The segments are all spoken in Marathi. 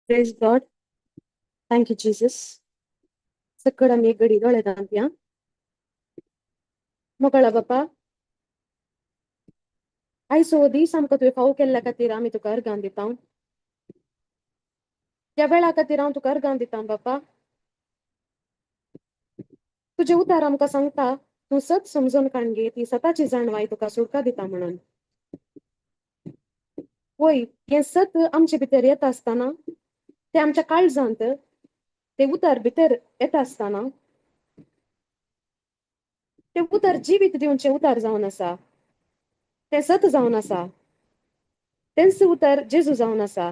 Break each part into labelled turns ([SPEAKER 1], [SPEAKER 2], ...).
[SPEAKER 1] Praise God. Thank you, Jesus. Sakkarami gadi dole dampia. Mokala bapa. Ai sodi samka tu fau kella katira mi tu kar ganditaun. या वेळा खातीर हांव तुका अर्गां दितां बापा. तुजे उतार आमकां सांगता तूं सत समजून काणगे ती सताची जाणवाय तुका सुटका दिता म्हणून. वय हें सत आमचे भितर येता आसतना ते आमच्या काळजांत ते उतार भितर येता आसतना ते उतार जिवीत दिवचे उतार जावन आसा. ते सत जावन आसा. तेंच उतार जेजू जावन आसा.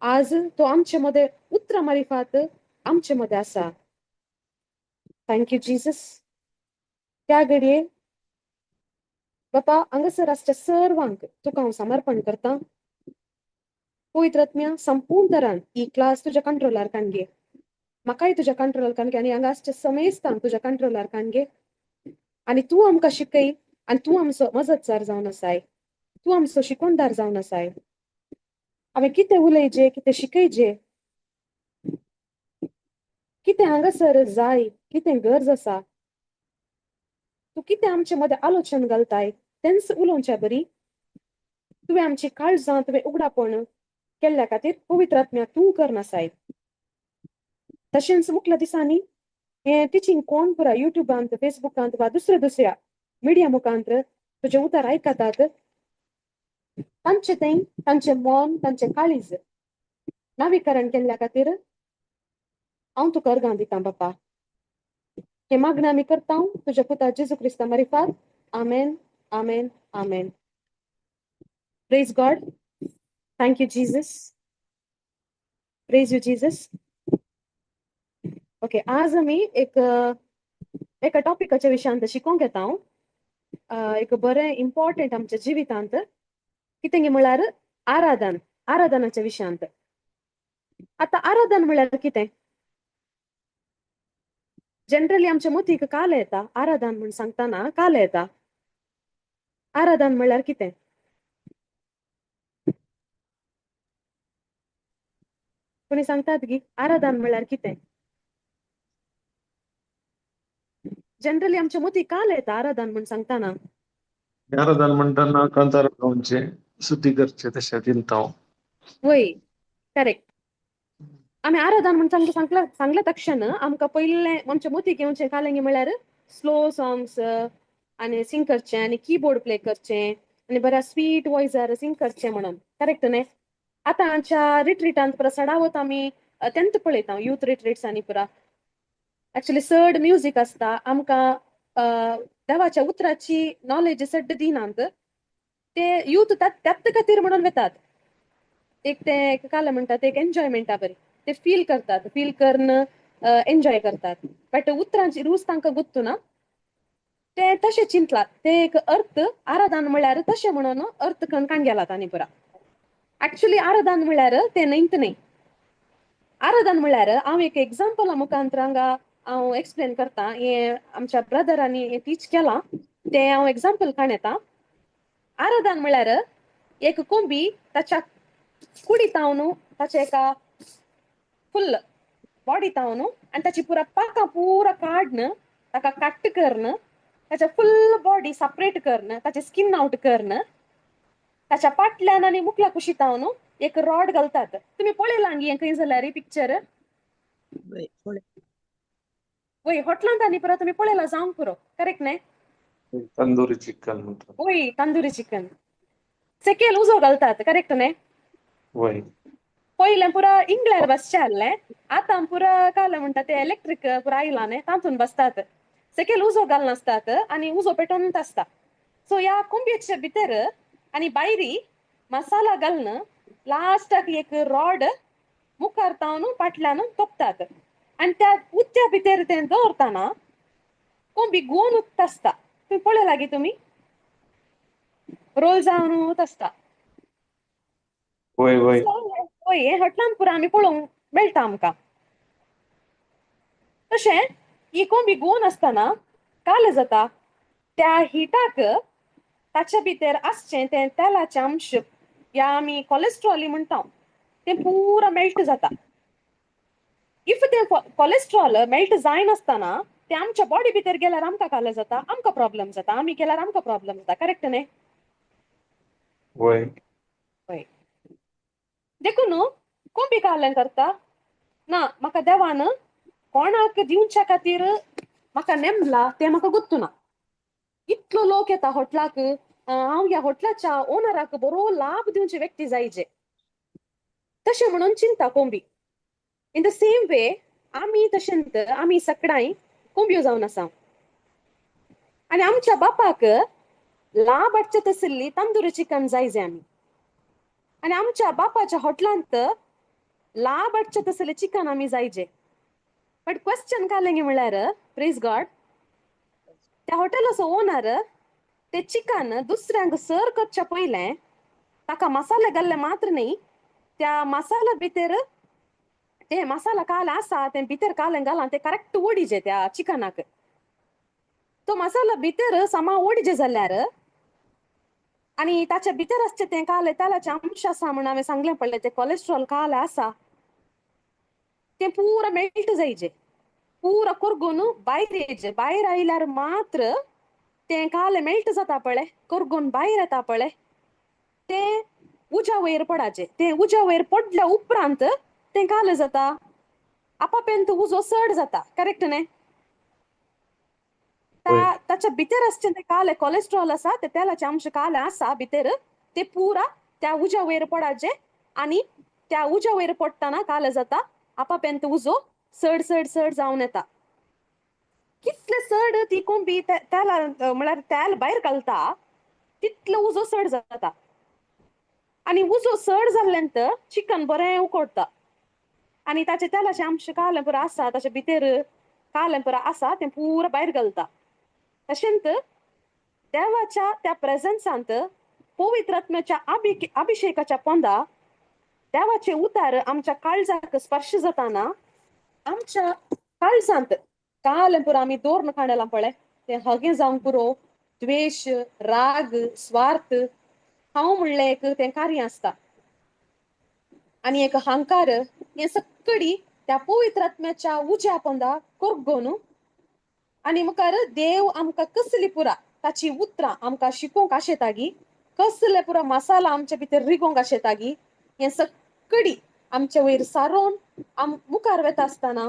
[SPEAKER 1] आज तो आमचे मध्ये उतरा मारिफात आमचे मध्ये आसा. Thank you Jesus. त्या घडये बापा हांगासर आसच्या सर्वांक तुका हांव समर्पण करतां. पवित्र आत्म्या संपूर्ण तरान ही क्लास तुज्या कंट्रोलार काणगे. म्हाकाय तुज्या कंट्रोलार काणगे आनी हांगा आसच्या समेस्तांक तुज्या कंट्रोलार काणगे. आनी तूं आमकां शिकय आनी तूं आमचो मजतजार जावन आसाय. तूं आमचो शिकोणदार जावन आसाय. हांवें कितें उलयजे कितें शिकयजे कितें हांगासर जाय कितें गरज आसा तूं कितें आमचे मध्ये आलोचन घालताय तेंच उलोवच्या बरी. तुवें आमची काळजां तुवें उगडापण केल्ल्या खातीर पवित्र आत्म्या तूं करनासाय. तशेंच मुखल्या दिसांनी हें टिचींग कोण पुरा युट्यूबांत फेसबुकांत वा दुसऱ्या मिडिया मुखांत्र तुजे उतार आयकतात तांचे थंय तांचे मन तांचे काळीज नावीकरण केल्ल्या खातीर हांव तुका अर्गां दितां बापा. हे मागणें आमी करता तुज्या पुता जेजू क्रिस्ता मारिफात. आमेन आमेन आमेन. Praise God. Thank you Jesus. Praise you Jesus. Okay आज आमी एका टॉपिकाच्या विशयांत शिकोवंक येता हांव. एक बरें इम्पॉर्टंट आमच्या जिवितांत कितें म्हळ्यार आराधनाच्या विशयांत. आतां आराधन म्हळ्यार कितें. जनरली आमच्या मतीक काल येता आराधन म्हण सांगतना काल येता. आराधन म्हळ्यार कितें. कोणी सांगतात की आराधन म्हळ्यार कितें. जनरली आमच्या मतीक काल येता आराधन म्हण सांगतना.
[SPEAKER 2] आराधन म्हणताना कांतार गावचे स्तुती करचे तशें चिंता हांव.
[SPEAKER 1] वय करेक्ट. आमी आराधन म्हण सांगल्या तक्षण आमकां पयलें आमच्या मतीक येवचें कालेंगे म्हळ्यार स्लो सॉंग्स आनी सिंग करचें आनी कीबोर्ड प्ले करचें आनी बऱ्या स्वीट वॉयसार सिंग करचें म्हणून. करेक्ट न्ही. आतांच्या रिट्रीटांत पुरा सडावत आमी तेंत पळयता यूथ रिट्रीट्सांनी पुरा. एक्चुअली चड म्युजीक आसता आमकां देवाच्या उतराची नॉलेज सड्ड दिनात. ते यूथ त्यात खातीर म्हणून वेतात. एक ते काल म्हणटात एक एन्जॉयमेंटा बरी ते फील करतात. फील करून एन्जॉय करतात. बट उतरांची रूच तांकां गुत्तू ना. ते तशें चिंतलात. ते एक अर्थ आराधन म्हळ्यार तशें म्हणून अर्थ करून काण गेला तांणी पुरा. एक्चुअली आराधन म्हळ्यार ते न्हयत न्ही. आराधन म्हळ्यार हांव एक एग्जाम्पला मुखांतर हांगा हांव एक्सप्लेन करता. हें आमच्या ब्रदरांनी हें टीच केलां तें हांव एग्जाम्पल काण येता. आराधन म्हळ्यार एक कोंबी ताच्या कुडींत ताचे एका फुल बॉडी तावन आणि त्याची पुरा पाका पुरा काढणं, ताका कट करणं, त्याच्या फुल बॉडी सेपरेट करणं, त्याचे स्किन आउट करणं, त्याच्या पाटल्यान आणि मुखल्या कुशीत तावन एक रॉड घालतात. तुम्ही पळयला अंगी खंय जाल्यार पिक्चर वय हॉटलांत आनी पुरा तुम्ही पळयला जावंक पुरो करेक्ट न्हय?
[SPEAKER 2] तंदुरी चिकन म्हणतात.
[SPEAKER 1] वय तंदुरी चिकन सेकेल उजो घालतात करेक्ट न्हय?
[SPEAKER 2] वय
[SPEAKER 1] पयलें पुरा इंगल्यार बसचे आहलें, आतां पुरा काल म्हणटा ते इलेक्ट्रीक पुरा आयला न्हय, तातून बसतात. सेकेल उजो घालनासतात आणि उजो पेटोवनूच आसता. सो ह्या कोंबयेच्या भितर आणि भायरी मसाला घालून लास्टाक एक रॉड मुखार तावन पाटल्यान तोपतात आणि त्या उदच्या भितर ते दवरताना कोंबी गोवन उठत आसता. तुम्ही पळय लागी तुम्ही रोल जावन वत आसता.
[SPEAKER 2] वय वय
[SPEAKER 1] वय हे हॉटलांत पुरा आमी पळोवंक मेळटा आमकां. तशें ही कोंबी गोवन आसतना काल जाता त्या हिटाक ताच्या भितर आसचें तें तेलाचें अंश या आमी कोलेस्ट्रॉल म्हणटा ते पुरा मेल्ट जाता. इफ ते कोलेस्ट्रॉल मेल्ट जायनासतना ते आमच्या बॉडी भितर गेल्यार आमकां काल जाता, आमकां प्रॉब्लेम जाता, आमी गेल्यार आमकां प्रॉब्लेम जाता करेक्ट न्हय?
[SPEAKER 2] वय
[SPEAKER 1] वय देखून कोंबी कालें करता ना म्हाका देवान कोणाक दिवच्या खातीर म्हाका नेमला ते म्हाका गुर्तू ना. इतलो लोक येता हॉटलाक, हांव ह्या हॉटलाच्या ओनराक बरो लाभ दिवचे व्यक्ती जायचे तशें म्हणून चिंता कोंबी. इन द सेम वे आमी तशेंच आमी सगळ्यां कोंबयो जावन आसा आणि आमच्या बापाक लाभ हाडचे तसली तंदुरी चिकन जायचे आमी आणि आमच्या बापाच्या हॉटलांत लाभ हाडचे तसले चिकन आमी जायचे. बट क्वेश्चन कालेंगे म्हळ्यार प्रेज गॉड त्या हॉटेलाचो ओनर ते चिकन दुसऱ्यांक सर्व करच्या पयलें ताका मसाले घाल्ले मात्र न्ही, त्या मसाला भितर ते मसाला काल आसा ते भितर कालें घालां ते करेक्ट ओडिजे त्या चिकनाक. तो मसाला भितर समा ओडिजे जाल्यार आणि ताच्या भितर आसचे ते काल तेलाचे अंश आसा म्हणून हांवें सांगलें पडलें ते कोलेस्ट्रॉल काल आसा ते पुरा मेल्ट जायचे, पुरा करगून भायर येयचे. भायर आयल्यार मात्र ते काल मेल्ट जाता पळय, करगून भायर येता पळय, ते उज्या वयर पडाचे. ते उज्या वयर पडल्या उपरांत ते काल जाता आपापेंत उजो चड जाता करेक्ट न्हय? ताच्या भितर आसचे ते काल कोलेस्ट्रॉल आसा ते तेलाचे अंश काल आसा भितर ते पुरा त्या उज्या वयर पडाचे आणि त्या उज्या वयर पडटाना काल जाता आपापेंत उजो चड चड चड जावन येता. कितले चड ती कोंबी तेला म्हळ्यार तेल भायर घालता तितलो उजो चड जाता आणि उजो चड जाल्ल्यानंत चिकन बरें उकडटा आणि ताचे तेलाचे अंश काल पुरो आसा ताचे भितर काल पुरो आसा ते पुरा भायर घालता. तशेंच देवाच्या त्या प्रेझन्सांत पवित्र आत्म्याच्या अभिषेकाच्या पोंदा देवाचे उतार आमच्या काळजाक स्पर्श जाताना आमच्या काळजांत काल पुरो आमी दोर काडला पळय ते हगे जावंक पुरो द्वेष, राग, स्वार्थ हांव म्हणलें एक तें कार्य आसता आणि एक अहंकार हे सगळी त्या पवित्र आत्म्याच्या उज्या पोंदा करगोन आणि मुखार देव आमकां कसली पुरा ताची उतरां आमकां शिकोवंक आशेतागी, कसले पुरा मसाला आमच्या भितर रिगोवंक आशेतागी हे सगळी आमच्या वयर सारोवन मुखार वेता आसतना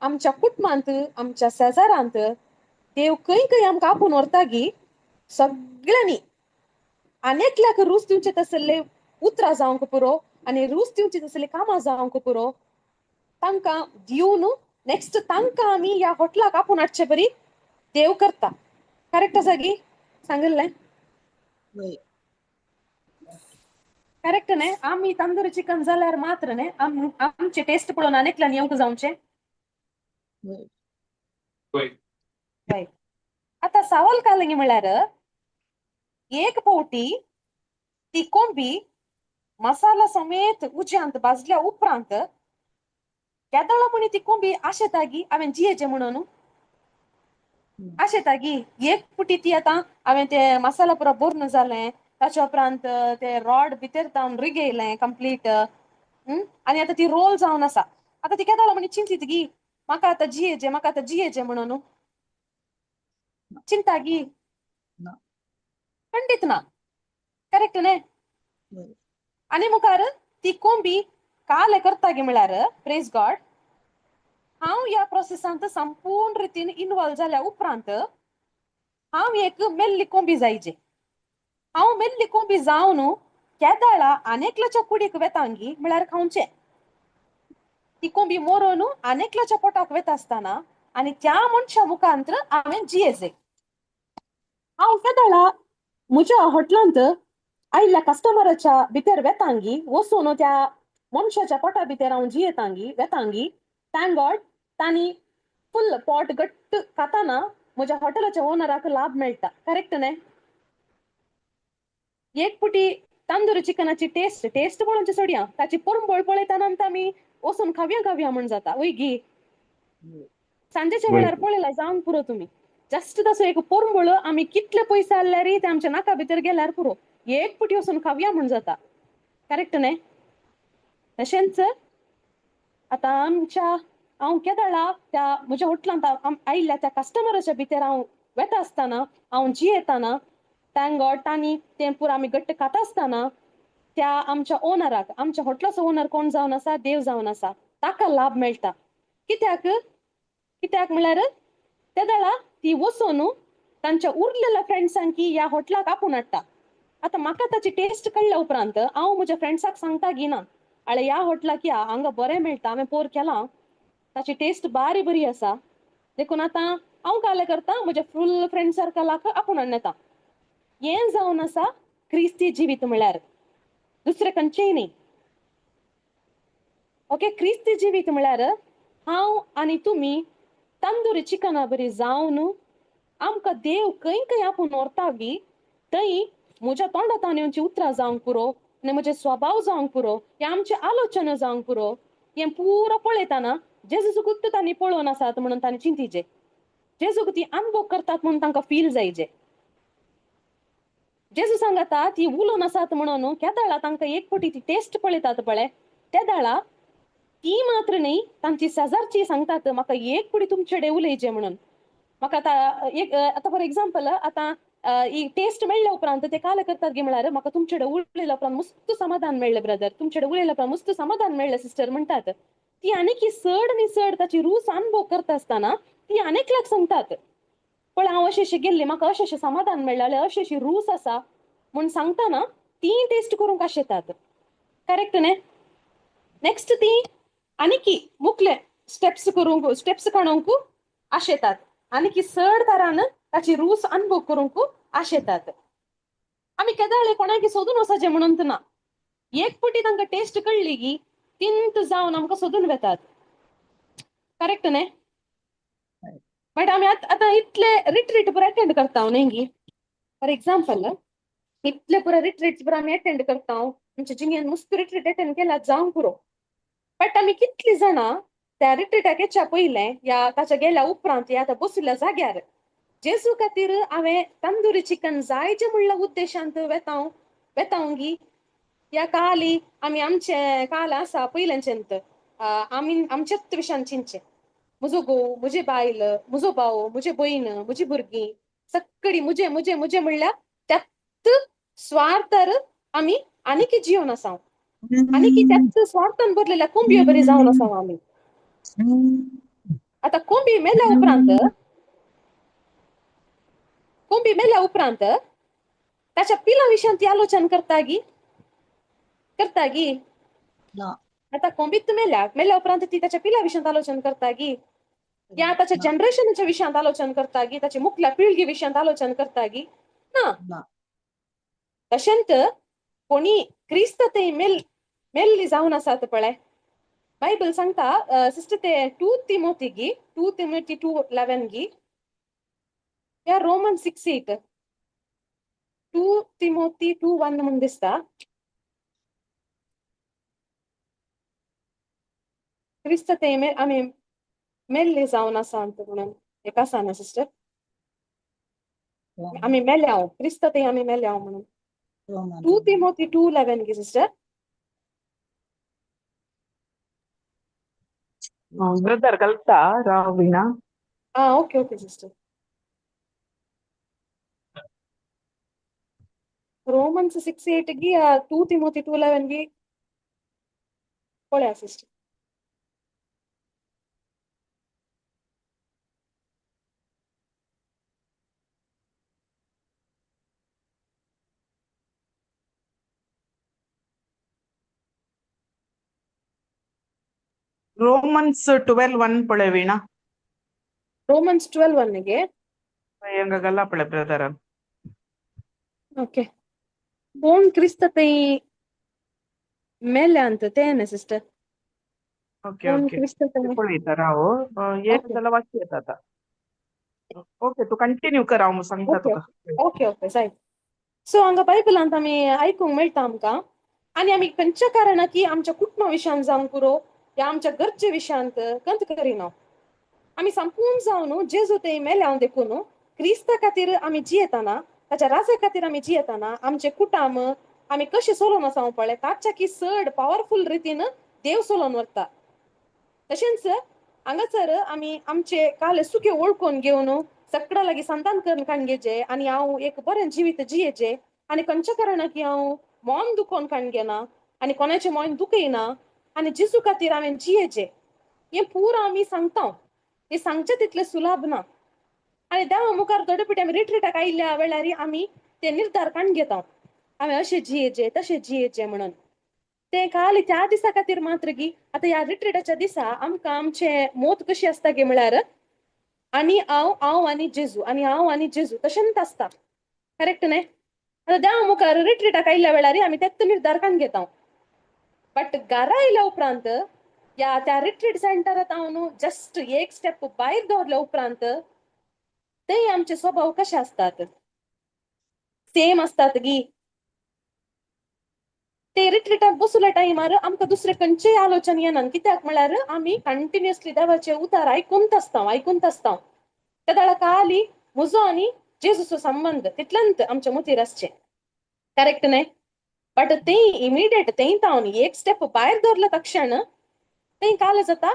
[SPEAKER 1] आमच्या कुटुंबांत आमच्या शेजारांत देव खंय खंय आमकां आपोवन व्हरतागी सगळ्यांनी अनेकल्याक रूच दिवचे तसले उतरां जावंक पुरो आणि रूच दिवची तसली कामां जावंक पुरो तांकां दिवन नेक्स्ट तांकां आमी ह्या हॉटलाक आपोवन हाडचे बरी देव करता. करेक्ट आसा गी सांगलें? करेक्ट न्हय? आमी तंदुरी चिकन जाल्यार मात्र न्हय आमचे टेस्ट पळोवन अनेकल्यान येवंक जावचें. आता सवाल कालेंगे म्हळ्यार एक फावटी ती कोंबी मसाला समेत उज्यांत भाजल्या उपरांत केदळा म्हणी ती कोंबी आशेतागी हांवें जियेचें म्हणून आशेतागी एक पुटी ती आतां हांवें ते मसाला पुरो बोर्न जालें ताच्या उपरांत ते रॉड भितर तावन रिगयलें कंप्लीट आनी आतां ती रोल जावन आसा आता ती केदाळा म्हणे चिंतीत गी म्हाका आता जियेचे म्हणून चिंता गी
[SPEAKER 3] ना.
[SPEAKER 1] खंडित ना करेक्ट न्ही
[SPEAKER 3] बरोबर.
[SPEAKER 1] आनी मुखार ती कोंबी काल करता गे म्हळ्यार प्रेज गॉड हांव ह्या प्रोसेसांत संपूर्ण रितीन इन्वॉल्व जाल्या उपरांत हांव एक मेल्ली कोंबी जायचे हांव मेल्ली कोंबी जावन केदाळा आनेकल्याच्या कुडीक वेतांगी म्हळ्यार खावचे ती कोंबी मोरून आनेकल्याच्या पोटाक वेता आसतना आनी त्या मनशा मुखांतर हांवें जियेचे हांव केदाळा म्हज्या हॉटेलांत आयिल्ल्या कस्टमराच्या भितर वेतांगी वचून त्या मनशाच्या पोटा भितर हांव जियेतांगी वेतांगी थँक गॉड तांणी फुल पोट घट्ट खाताना म्हज्या हॉटेलाच्या ओनराक लाभ मेळटा करेक्ट न्ही एक पुटी तांदूरी चिकनाची टेस्ट पळोवची सोडया ताची परंबळ पळयताना आमी वचून खावया म्हण जाता वय गी सांजेच्या वेळार पळयला जावंक पुरो तुमी जस्ट तसो एक परंबळ आमी कितले पयसे आसल्यार ते आमच्या नाका भितर गेल्यार पुरो एक पुटी वचून खावया म्हण जाता करेक्ट न्ही तशेंच आता हांव केदाळा त्या म्हज्या हॉटेलांत आयिल्ल्या त्या कस्टमराच्या भितर हांव वेता आसतना हांव जियेताना थँक गॉड तांणी तें पुरो आमी घट्ट खाता आसतना त्या आमच्या ओनराक आमच्या हॉटेलाचो ओनर कोण जावन आसा देव जावन आसा ताका लाभ मेळटा कित्याक म्हळ्यार केदाळा ती वचून तांच्या उरलेल्या फ्रेंड्सांकी ह्या हॉटेलाक आपूण हाडटा आता म्हाका ताची टेस्ट कळ्ळ्या उपरांत हांव म्हज्या फ्रेंड्साक सांगता गी ना आळे ह्या हॉटेलाक या हांगा बरें मेळटा हांवें पोर केलां ताची टेस्ट बारी बरी आसा देखून आतां हांव काले करता म्हज्या फुल फ्रेंड सर्कलाक आपूण हाडून येता हें जावन आसा क्रिस्ती जिवीत म्हळ्यार दुसरे खंयचेय न्ही ओके क्रिस्ती जिवीत म्हळ्यार हांव आनी तुमी तंदुरी चिकना बरी जावन आमकां देव खंय आपूण व्हरता गी थंय म्हज्या तोंडांतल्यान येवची उतरां जावंक पुरो आनी म्हजे स्वभाव जावंक पुरो हे आमचे आलोचना जावंक पुरो हें पुरो पळयताना जेजूचूच तांणी पळोवन आसात म्हणून तांणी चिंतीचे जेजूक ती अनुभव करतात म्हणून तांकां फील जायचे जेजू सांगता ती उलोवन आसात म्हणून केदाळा तांकां एक फावटी ती टेस्ट पळयतात पळय केदाळा ती मात्र न्ही तांची शेजारची सांगतात म्हाका एक फावटी तुमचे कडेन उलयचे म्हणून म्हाका आतां फॉर एक्झाम्पल आतां ही टेस्ट मेळ्ळ्या उपरांत ते काल करतात गे म्हळ्यार म्हाका तुमचे कडेन उलयल्या उपरांत मस्त समाधान मेळ्ळें ब्रदर तुमचे कडेन उलयल्या उपरांत मस्त समाधान मेळ्ळें सिस्टर म्हणटात ती आनीक चड आनी चड ताची रूच अनुभव करता आसतना ती आनेकल्याक सांगतात पण हांव अशें गेल्ली म्हाका अशें समाधान मेळ्ळें अशी रूच आसा म्हूण सांगतना ती टेस्ट करूंक आशेतात करेक्ट न्ही नेक्स्ट ती आनीक मुखले स्टेप्स काडूंक आशेतात आनीक चड तरान ताची रूच अनुभव करूंक आशेतात आमी केदाळे कोणाक सोदून वचचे म्हणून ना एक फावटी तांकां टेस्ट कळ्ळी की तिंत जावन आमकां सोदून वेतात करेक्ट न्ही बट आमी आतां इतले रिट्रीट पुरो अटेंड करता न्ही गी फॉर एक्झाम्पल इतले पुरो रिट्रीट पुरो आमी अटेंड करता आमच्या जिणेन मस्त रिट्रीट अटेंड केला जावंक पुरो बट आमी कितलीं जाणां त्या रिट्रीटाक येच्या पयलें या ताच्या गेल्या उपरांत या बसल्या जाग्यार जेजू खातीर हांवें तंदुरी चिकन जायचे म्हणल्या उद्देशांत वेतांगी या काली आमी आमचे काल आसा पयल्याच्यान आमी आमच्याच विशयान चिंतचे म्हजो घोव म्हजी बायल म्हजो भाव म्हजी भयण म्हजी भुरगीं सगळीं म्हजे म्हणल्यार त्यात स्वार्थार आमी आनीक जिवन आसा आनीक त्यात स्वार्थान भरलेल्या कोंबयो बरी जावन आसा आमी आतां कोंबी मेल्या उपरांत ताच्या पिला विशयान ती आलोचना करता गी आता कोंबीत मेल्या उपरांत ती ताच्या पिला विशयान आलोचना करता गी या ताच्या जनरेशनाच्या विशयान आलोचना करता गी ताच्या मुखल्या पिळगी विशयान आलोचना करता गी ना तशेंच कोणी क्रिस्त ते मेल्ली जावन आसात पळय बायबल सांगता सिस्टर ते 2 तिमोथी 2:11 गी या रोमन 6:8 2 तिमोथी 2:1 म्हणून दिसता क्रिस्त ते आमी मेल्ली जावन आसा म्हणून एक आसा ना सिस्टर आमी मेल्या क्रिस्त ते आमी मेल्या म्हणून 2 तिमोथी 2:11 गी सिस्टर
[SPEAKER 3] ब्रदर कल्ता राव वीणा
[SPEAKER 1] ओके ओके सिस्टर. Romans 6:8 गी 2 Timothy 2:11 गी पळया सिस्टर.
[SPEAKER 3] रोमन्स 12:1 पळे वीणा
[SPEAKER 1] Romans 12:1 ಗೆ
[SPEAKER 3] ಹೆಂಗ ಗಲ್ಲ ಪಳೆ ಬ್ರದರ್
[SPEAKER 1] ಓಕೆ. कोण क्रिस्त ते मेले ಅಂತ ತೇನೆ ಸಿಸ್ಟರ್.
[SPEAKER 3] ಓಕೆ
[SPEAKER 1] कोण
[SPEAKER 3] ಓಕೆ
[SPEAKER 1] क्रिस्त ते
[SPEAKER 3] पळयता राव एक
[SPEAKER 1] ओके
[SPEAKER 3] जाल्यार वाचता येता आता ओके तू कंटिन्यू कर हांव सांगता
[SPEAKER 1] ओके
[SPEAKER 3] तुका
[SPEAKER 1] ओके ओके जाय. सो हांगा बायबलांत आमी आयकूंक मेळटा आमकां आनी आमी खंयच्या कारणां की आमच्या कुटुंबा विशयान जावं पुरो या आमच्या घरचे विशयांत कंत करिना. आमी संपूर्ण जावन जेजू ते मेले हांव देखून क्रिस्ता खातीर आमी जियेताना ताच्या राजा खातीर आमी जियेताना आमचे कुटुंब आमी कशे चलोवन आसा पळय ताच्या की चड पॉवरफुल रितीन देव चलोवन व्हरता. तशेंच हांगासर आमी आमचे काले सुखे ओळखून घेवन सगळ्या लागीं संतान करून काणगेचे आनी हांव एक बरें जिवीत जियेचे आनी खंयच्या कारणां की हांव मन दुखोवन काणगेना आनी कोणाचें मन दुखयना आनी जेजू खातीर हांवें जियेचे हें पुरो आमी सांगता. हें सांगचें तितलें सुलभ ना आनी देवा मुखार थोडेपटी आमी रिट्रीटाक आयिल्ल्या वेळार आमी ते निर्धार काण घेता हांवें अशें जियेचे तशें जियेचे म्हणून. ते खाली त्या दिसा खातीर मात्र की आतां ह्या रिट्रीटाच्या दिसा आमकां आमचे मोत कशी आसता गे म्हळ्यार आनी हांव आनी जेजू तशेंच आसता. करेक्ट न्हय. आतां देवा मुखार रिट्रीटाक आयिल्ल्या वेळार आमी तेच निर्धार काण घेता. बट घरा आयल्या उपरांत या त्या रिट्रीट सेंटरांत हांव न्हू जस्ट एक स्टेप भायर दवरल्या उपरांत ते आमचे स्वभाव कशे असतात सेम असतात गी. ते रिट्रीटाक बसल्या टायमार आमकां दुसरे खंयचेय आलोचन येनात कित्याक म्हळ्यार आमी कंटिन्युअसली देवाचे उतार आयकूंत आसता. त्या दाळा खाली म्हजो आनी जेजूचो संबंध तितल्यांत आमच्या मतीर आसचे. करेक्ट न्हय. बट ते इमिडिएट ते हांव एक स्टेप भायर दवरल्या तक्षण ते काल जाता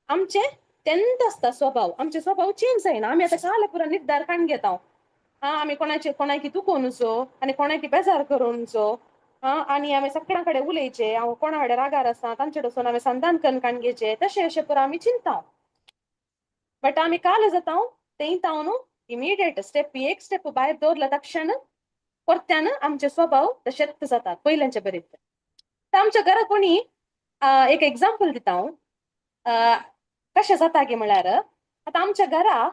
[SPEAKER 1] आमचे तेंत आसता स्वभाव आमचे स्वभाव चेंज जायना. आमी आतां काल पुरो निर्धार काण घेता आमी कोणाकी दुखोवनचो आनी कोणाकी बेजार करूनचो आनी आमी सगळ्यां कडेन उलयचे हांव कोणा कडेन रागार आसा तांचे वचून हांवें संधान करून काणगेचे तशें अशें पुरो आमी चिंता. बट आमी काल जाता ते न्हू इमिडिएट एक स्टेप भायर दवरल्या तक्षण परत्यान आमचे स्वभाव तशेंच जातात पयल्यांचे बरेच. तर आमच्या घरा कोणी एक एग्जाम्पल दिता हांव कशें जाता गे म्हळ्यार आतां आमच्या घरा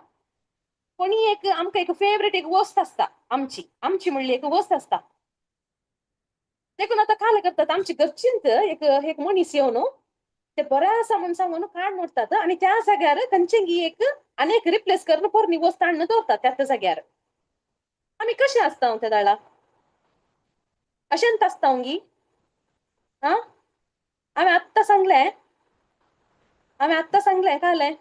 [SPEAKER 1] कोणी एक आमकां एक फेवरेट एक वस्त आसता आमची म्हणली एक वस्त आसता. देखून आतां काल करतात आमची घरचींच एक मनीस येवन ते बरें आसा म्हूण सांगून काण मोडटात आनी त्या जाग्यार खंयचेंय एक आनीक रिप्लेस करून पोरणी वस्त हाडून दवरतात त्याच जाग्यार. आमी कशें आसता त्या दाळा अशेंच आसता गी. हांवें आत्तां सांगलें कालें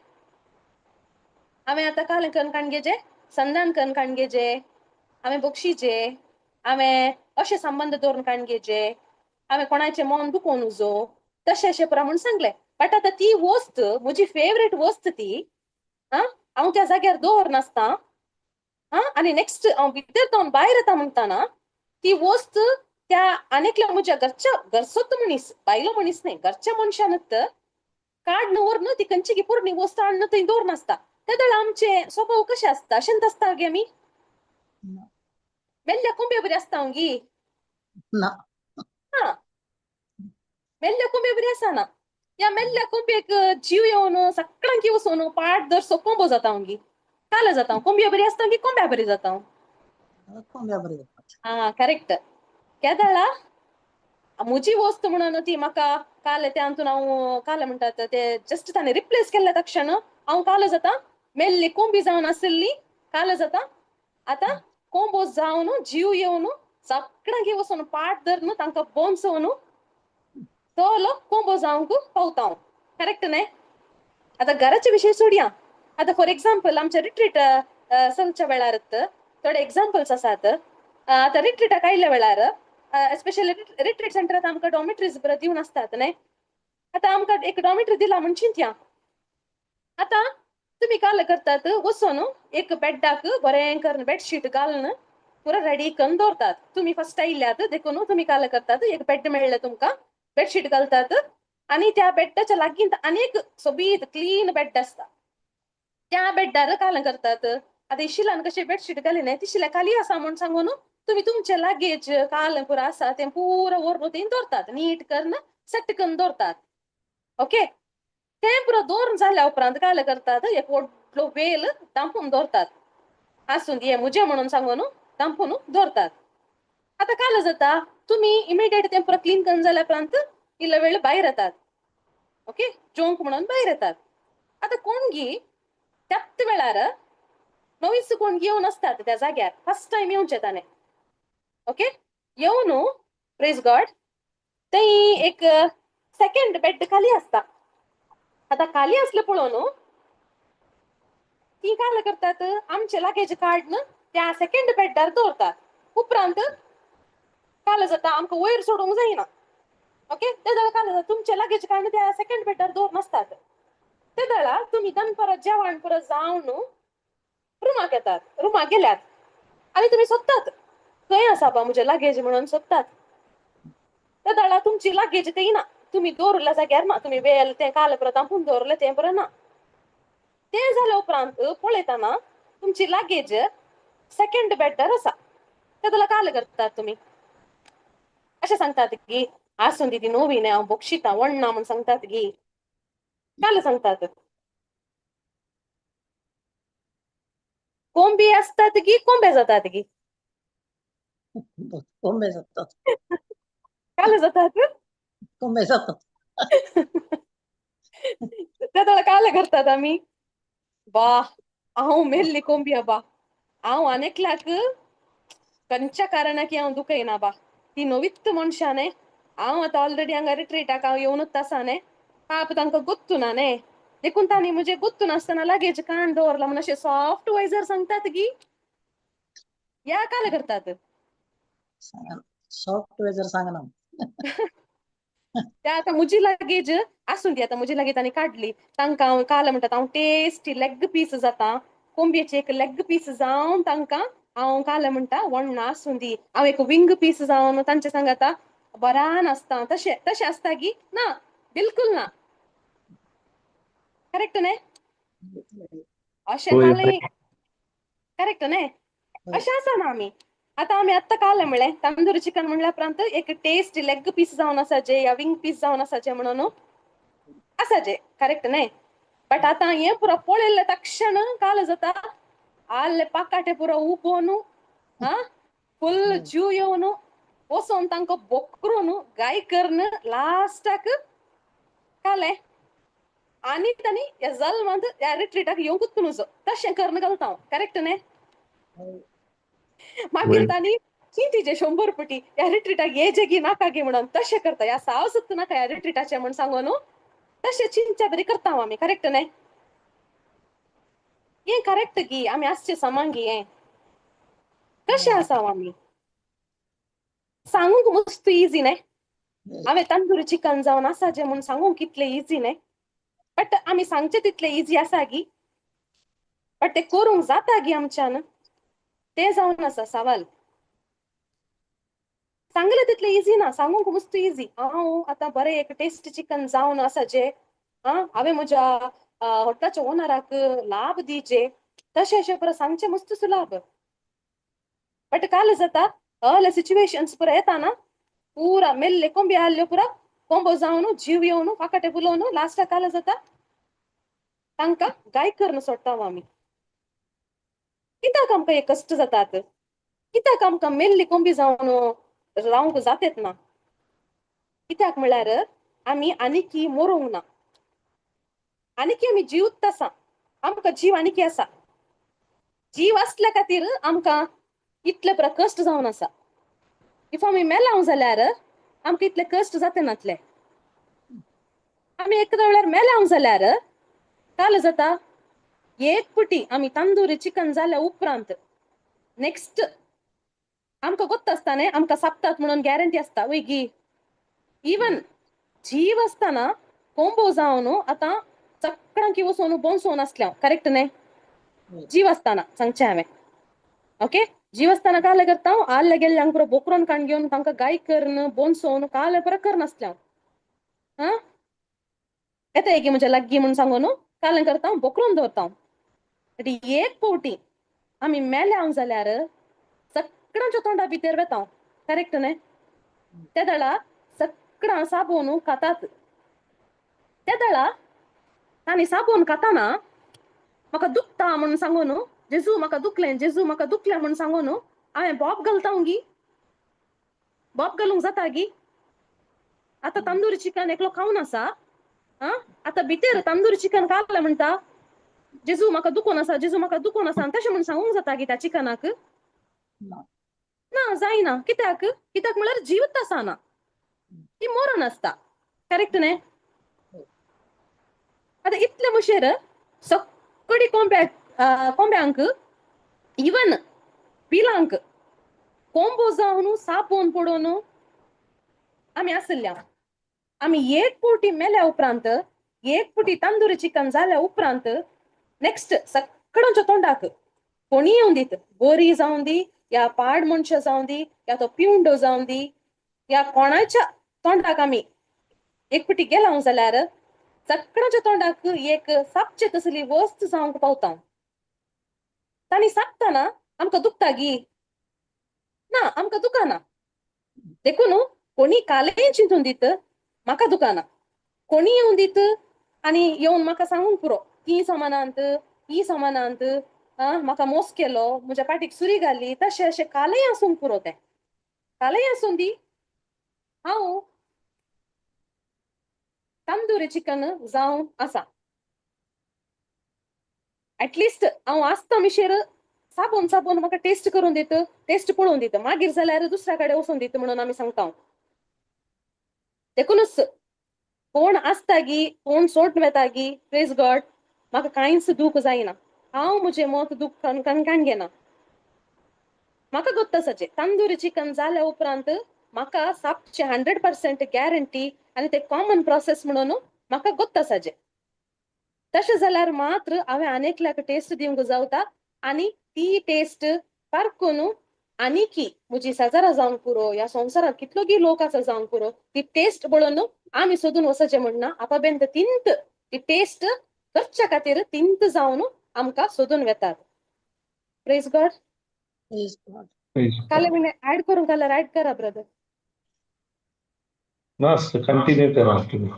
[SPEAKER 1] हांवें आतां कालें करून काणगेचे संधान करून काणगेचे हांवें बक्षीचे हांवें अशें संबंद दवरून काणगेचे हांवें कोणाचें मन दुखोवन उजो तशें अशें पुरो म्हूण सांगलें. बट आतां ती वस्त म्हजी फेवरेट वस्त ती हांव त्या जाग्यार दवरनासता आनी नेक्स्ट हांव भितर जावन भायर येता म्हणटाना ती वस्त त्या आनीकल्या म्हज्या घरचोच मनीस बायलो मनीस न्हय घरच्या मनशानच काड व्हरून ती खंयची पोरणी वस्त हाडून थंय दवरनासता. त्या दाळा आमचे स्वभाव कशे आसता अशेंच आसता गे आमी मेल्ल्या कोंबे बरी आसता गी मेल्ल्या कोंबे बरी आसना. या मेल्ल्या कोंबेक जीव येवन सगळ्यांक वचून पाट धरसो कोंबो जाता गी काल जाता कोंबयो बरी आसता की कोंब्या बरी जाता. करेक्ट. त्या दाळा म्हजी वस्त म्हणून ती म्हाका काल ते हातून हांव काल म्हणटात ते जस्ट ताणें रिप्लेस केल्ल्या तक्षण हांव काल जाता मेल्ली कोंबी जावन आसली काल जाता आतां कोंबो जावन जीव येवन सगळ्यांक वचून पाट धरून तांकां बोंसवन तो कोंबो जावंक पावता हांव. करेक्ट न्हय. आतां घराचे विशय सोडया आतां फॉर एक्झाम्पल आमच्या रिट्रीट चलच्या वेळार थोडे एक्झाम्पल्स आसात. आतां रिट्रीटाक आयिल्ल्या वेळार एस्पेशली रिट्रीट सेंटरांत आमकां डॉमिटरीज बरो दिवन आसतात न्हय. आतां आमकां एक डॉमिटरी दिला म्हूण चिंतया आता तुम्ही काल करतात वचून एक बेड्डाक बरें करून बेडशीट घालून पुरा रेडी करून दवरतात. तुम्ही फर्स्ट आयल्यात देखून तुम्ही काल करतात एक बेड मेळ्ळें तुमकां, बेडशीट घालतात आणि त्या बेड्डाच्या लागीं आनीक सोबीत क्लीन बेड आसता. त्या बेड्डार काल करतात. आता शिलान कशें बेडशीट घालिना तिशिल्या खाली आसा म्हूण सांगून तुम्ही तुमचे लागेज काल पुरो आसा तें पुरो व्हरून थंय दवरतात. नीट करून सेट करून दवरतात. ओके, तें पुरो दवरून जाल्या उपरांत काल करतात एक व्हडलो वेल दांपून दवरतात. आसून हे मुजे म्हणून सांगून दांपून दवरतात. आता काल जाता तुम्ही इमिडिएट तें पुरो क्लीन करून जाल्या उपरांत इल्लो वेळ भायर येतात. ओके, जेवंक म्हणून भायर येतात. आता कोणगी त्याच वेळार नवीच कोण येवन असतात त्या जाग्यार फर्स्ट टाइम येवचे ताणे. ओके, येवन प्रेज गॉड थंय एक सेकंड बेड खाली असता. आता खाली असलं पळोवन ती काय करतात आमचे लागेज काढून त्या सेकंड बेड्डार दवरतात. उपरांत काल जाता आमकां वयर सोडूंक जायना. ओके, ते जाल्यार काल जाता तुमचे लागेज काडून त्या सेकंड बेड्डार दवर नासतात. ते जाल्यार तुम्ही दनपारां जेवण पुरो जावन रुमाक येतात. रुमाक गेल्यात आनी तुम्ही सोदतात खंय आसा बा म्हजे लागेज म्हणून सोदतात. ते जाल्यार तुमची लागेज थंय ना. तुम्ही दवरल्या जाग्यार ना. तुम्ही वेल तें काल पुरो दांपून दवरलें तें पुरो ना. ते जाल्या उपरांत पळयतना तुमची लागेज सेकंड बेड्डार आसा. ते जाल्यार काल करतात तुमी अशें सांगतात की आसून दी नवीन हांव बोक्षिता वण्णा म्हूण सांगतात गी. काल सांगतात कोंबी असतात की कोंबे जातात की
[SPEAKER 4] कोंबे जातात.
[SPEAKER 1] काल जातात
[SPEAKER 4] कोंबे जातात.
[SPEAKER 1] ते जाल्यार काल करतात आमी. बा हांव मेल्ली कोंबी बा. हांव आनेकल्याक खंयच्या कारणाक हांव दुखयना बा. ती नवित्त मनशां हांव आतां ऑलरेडी हांगा रिट्रीटाक हांव येवनूच आसा पाप तांकां गुत्तू ना देखून तांणी म्हणजे गुत्तू नासतना लागेज काण दवरला म्हण अशें सॉफ्ट वॉयसर सांगतात की या काल करतात.
[SPEAKER 4] सॉफ्टवेअर जर सांग ना.
[SPEAKER 1] त्या आता म्हजी लागेज आसून दी. आता म्हजी लागेज तांणी काडली. तांकां हांव काल म्हणटात हांव टेस्टी लेग पीस जाता. कोंबयेचे एक लेग पीस जावन तांकां हांव काल म्हणटा वण्णा आसून दी. हांव एक विंग पीस जावन तांचे सांगाता बरा नासता. तशें आसता की ना, बिलकुल ना. करेक्ट न्ही अशें
[SPEAKER 2] होय
[SPEAKER 1] जालें. करेक्ट न्ही अशें आसा ना आमी. आता आमी आत्तां काल म्हणलें तंदुरी चिकन म्हणल्या उपरांत एक टेस्ट लेग पीस जावन आसाचे या विंग पीस जावन आसाचे म्हणून आसाचे. करेक्ट न्ही बट आता हे पुरो पळयल्ले तक्षण काल जाता आल्ले पाकाटे पुरो उबोवन फुल जीव येवन वचोन तांकां बोकरून गाय करून लास्टाक काले आनी तांणी ह्या जल्मांत ह्या रिट्रीटाक येवंकूच न्हू तशें करून घालता हांव. करेक्ट न्ही मागीर तांणी चिंतीचे 100 पटी ह्या रिट्रीटाक येजे की नाका गे म्हणून तशें करता. ह्या साव सुद्दां नाका ह्या रिट्रीटाचे म्हण सांगून तशें चिंच्या बरी करता हांव आमी. करेक्ट न्ही हें करेक्ट गी आमी आसचे समांगी हें कशें आसा आमी सांगूंक मस्त इजी न्ही. हांवें तंदुरी चिकन जावन आसाचें म्हूण सांगूंक कितलें इजी न्ही बट आमी सांगचें तितलें इजी आसा गी बट तें करूंक जाता गी आमच्यान तें जावन आसा सवाल. सांगलें तितलें इजी ना. सांगूंक मस्त इजी. हांव आतां बरें एक टेस्ट चिकन जावन आसाचें हांवें म्हज्या हॉटेलाच्या ओनराक लाभ दिवचे तशें अशें पुरो सांगचें मस्त सुलाभ. बट काल जाता असले सिच्युएशन्स पुरो येता ना पुरा मेल्ले कोंबी आहल्यो पुरो कोंबो जावन जीव येवन पाकाटे बुलोवन लास्टाक काल जाता तांकां गाय करून सोडटा आमी. कित्याक आमकां हे कश्ट जातात. कित्याक आमकां मेल्ली कोंबी जावन रावंक जातेत ना. कित्याक म्हळ्यार आमी आनीकी मरूंक ना. आनीकी आमी जिवत आसा. आमकां जीव आनीकी आसा. जीव आसल्या खातीर आमकां इतले पुरो कश्ट जावन आसा. इफ आमी मेलांव जाल्यार आमकां इतले कश्ट जाते नातले. आमी एकदा वेळार मेलांव जाल्यार काल जाता एक पुटी आमी तंदुरी चिकन जाल्या उपरांत नेक्स्ट आमकां गोत्त आसता न्ही आमकां सापतात म्हणून गॅरंटी आसता वय गी. इवन जीव आसतना कोंबो जावन आतां सगळ्यांकी वचून बोनसोन आसल्या करेक्ट न्ही
[SPEAKER 4] हय.
[SPEAKER 1] जीव आसताना सांगचें हांवें ओके जीव आसताना काले करता आल्ले गेल्ल्यांक पुरो बोकरोन काण घेवन तांकां गाय करन बोनसोन काले पुरो करनासल्या हा येता की म्हणजे लागी म्हूण सांगून कालें करता बोकरोन दवरता एक फावटी आमी मेल्यांक जाल्यार सगळ्यांच्या तोंडा भितर वेता करेक्ट न्ही त्या दळा सगळां साबून खातात त्या दळा तांणी साबून खाताना म्हाका दुखता म्हणून सांगून जेजू म्हाका दुखलें जेजू म्हाका दुखलें म्हणून सांगून हांवें बॉब घालता गी बॉब घालूंक जाता गी आतां तंदूरी चिकन एकलो खावन आसा हा आतां भितर तंदूरी चिकन खाल्लें म्हणटा जेजू म्हाका दुखोन आसा जेजू म्हाका दुखोन आसा आनी तशें म्हूण सांगूंक जाता गी त्या चिकनाक
[SPEAKER 4] ना
[SPEAKER 1] ना जायना कित्याक कित्याक म्हळ्यार जिवत आसाना ती मरण आसता करेक्ट न्ही आतां इतले मुशेर सगळी कोंब्यांक इवन पिलांक कोंबो जावन सापोन पडून आमी आसल्या आमी एक फावटी मेल्या उपरांत एक फावटी तंदुरी चिकन जाल्या उपरांत नेक्स्ट सगळ्यांच्या तोंडाक कोणी येवन दीत बोरी जावन दी या पाड मनशां जावन दी या तो पिवंडो जावन दी या कोणाच्या तोंडाक आमी एक फावटी गेला जाल्यार सगळ्यांच्या तोंडाक एक सापचे तसली वस्त जावंक पावता तांणी सांगतना आमकां दुखता गी ना आमकां दुखाना देखून कोणी कालें चिंतून दीत म्हाका दुखाना कोणी येवन दीत आनी येवन म्हाका सांगूंक पुरो ही समानांत ही समानांत म्हाका मोस केलो म्हज्या पाठीक सुरी घाली तशें अशें कालेंय आसूंक पुरो तें कालेंय आसून दी हांव तंदुरी चिकन जावन आसा ऍटलिस्ट हांव आसता मिशेर साबून साबून म्हाका टेस्ट करून दीत टेस्ट पळोवन दीत मागीर जाल्यार दुसऱ्या कडेन वचून दीत म्हणून आमी सांगता देखूनच कोण आसता गी कोण सोडून वेता गी प्रेज गॉड म्हाका कांयच दूख जायना हांव म्हजें मोत दूख काण घेना म्हाका गोत्त आसाचें तंदुरी चिकन जाल्या उपरांत म्हाका सापचे 100% गॅरंटी आनी ते कॉमन प्रोसेस म्हणून म्हाका गोत्त आसाचें तशें जाल्यार मात्र हांवें आनेकल्याक टेस्ट दिवंक जावता आनी ती टेस्ट पारखून आनीकी म्हजी शेजारां जावंक पुरो ह्या संवसारांत कितलोगी लोक आसा जावंक पुरो ती टेस्ट पळोवन आमी सोदून वचचें म्हणना आपाबेंत तिंत ती टेस्ट करच्या खातीर तिंत जावन आमकां सोदून वेतात प्रेज गॉड
[SPEAKER 4] प्रेज गॉड
[SPEAKER 1] काले म्हणे ऍड करून जाल्यार ऍड करा ब्रदर
[SPEAKER 2] मस्त कंटिन्यू करा तुम्ही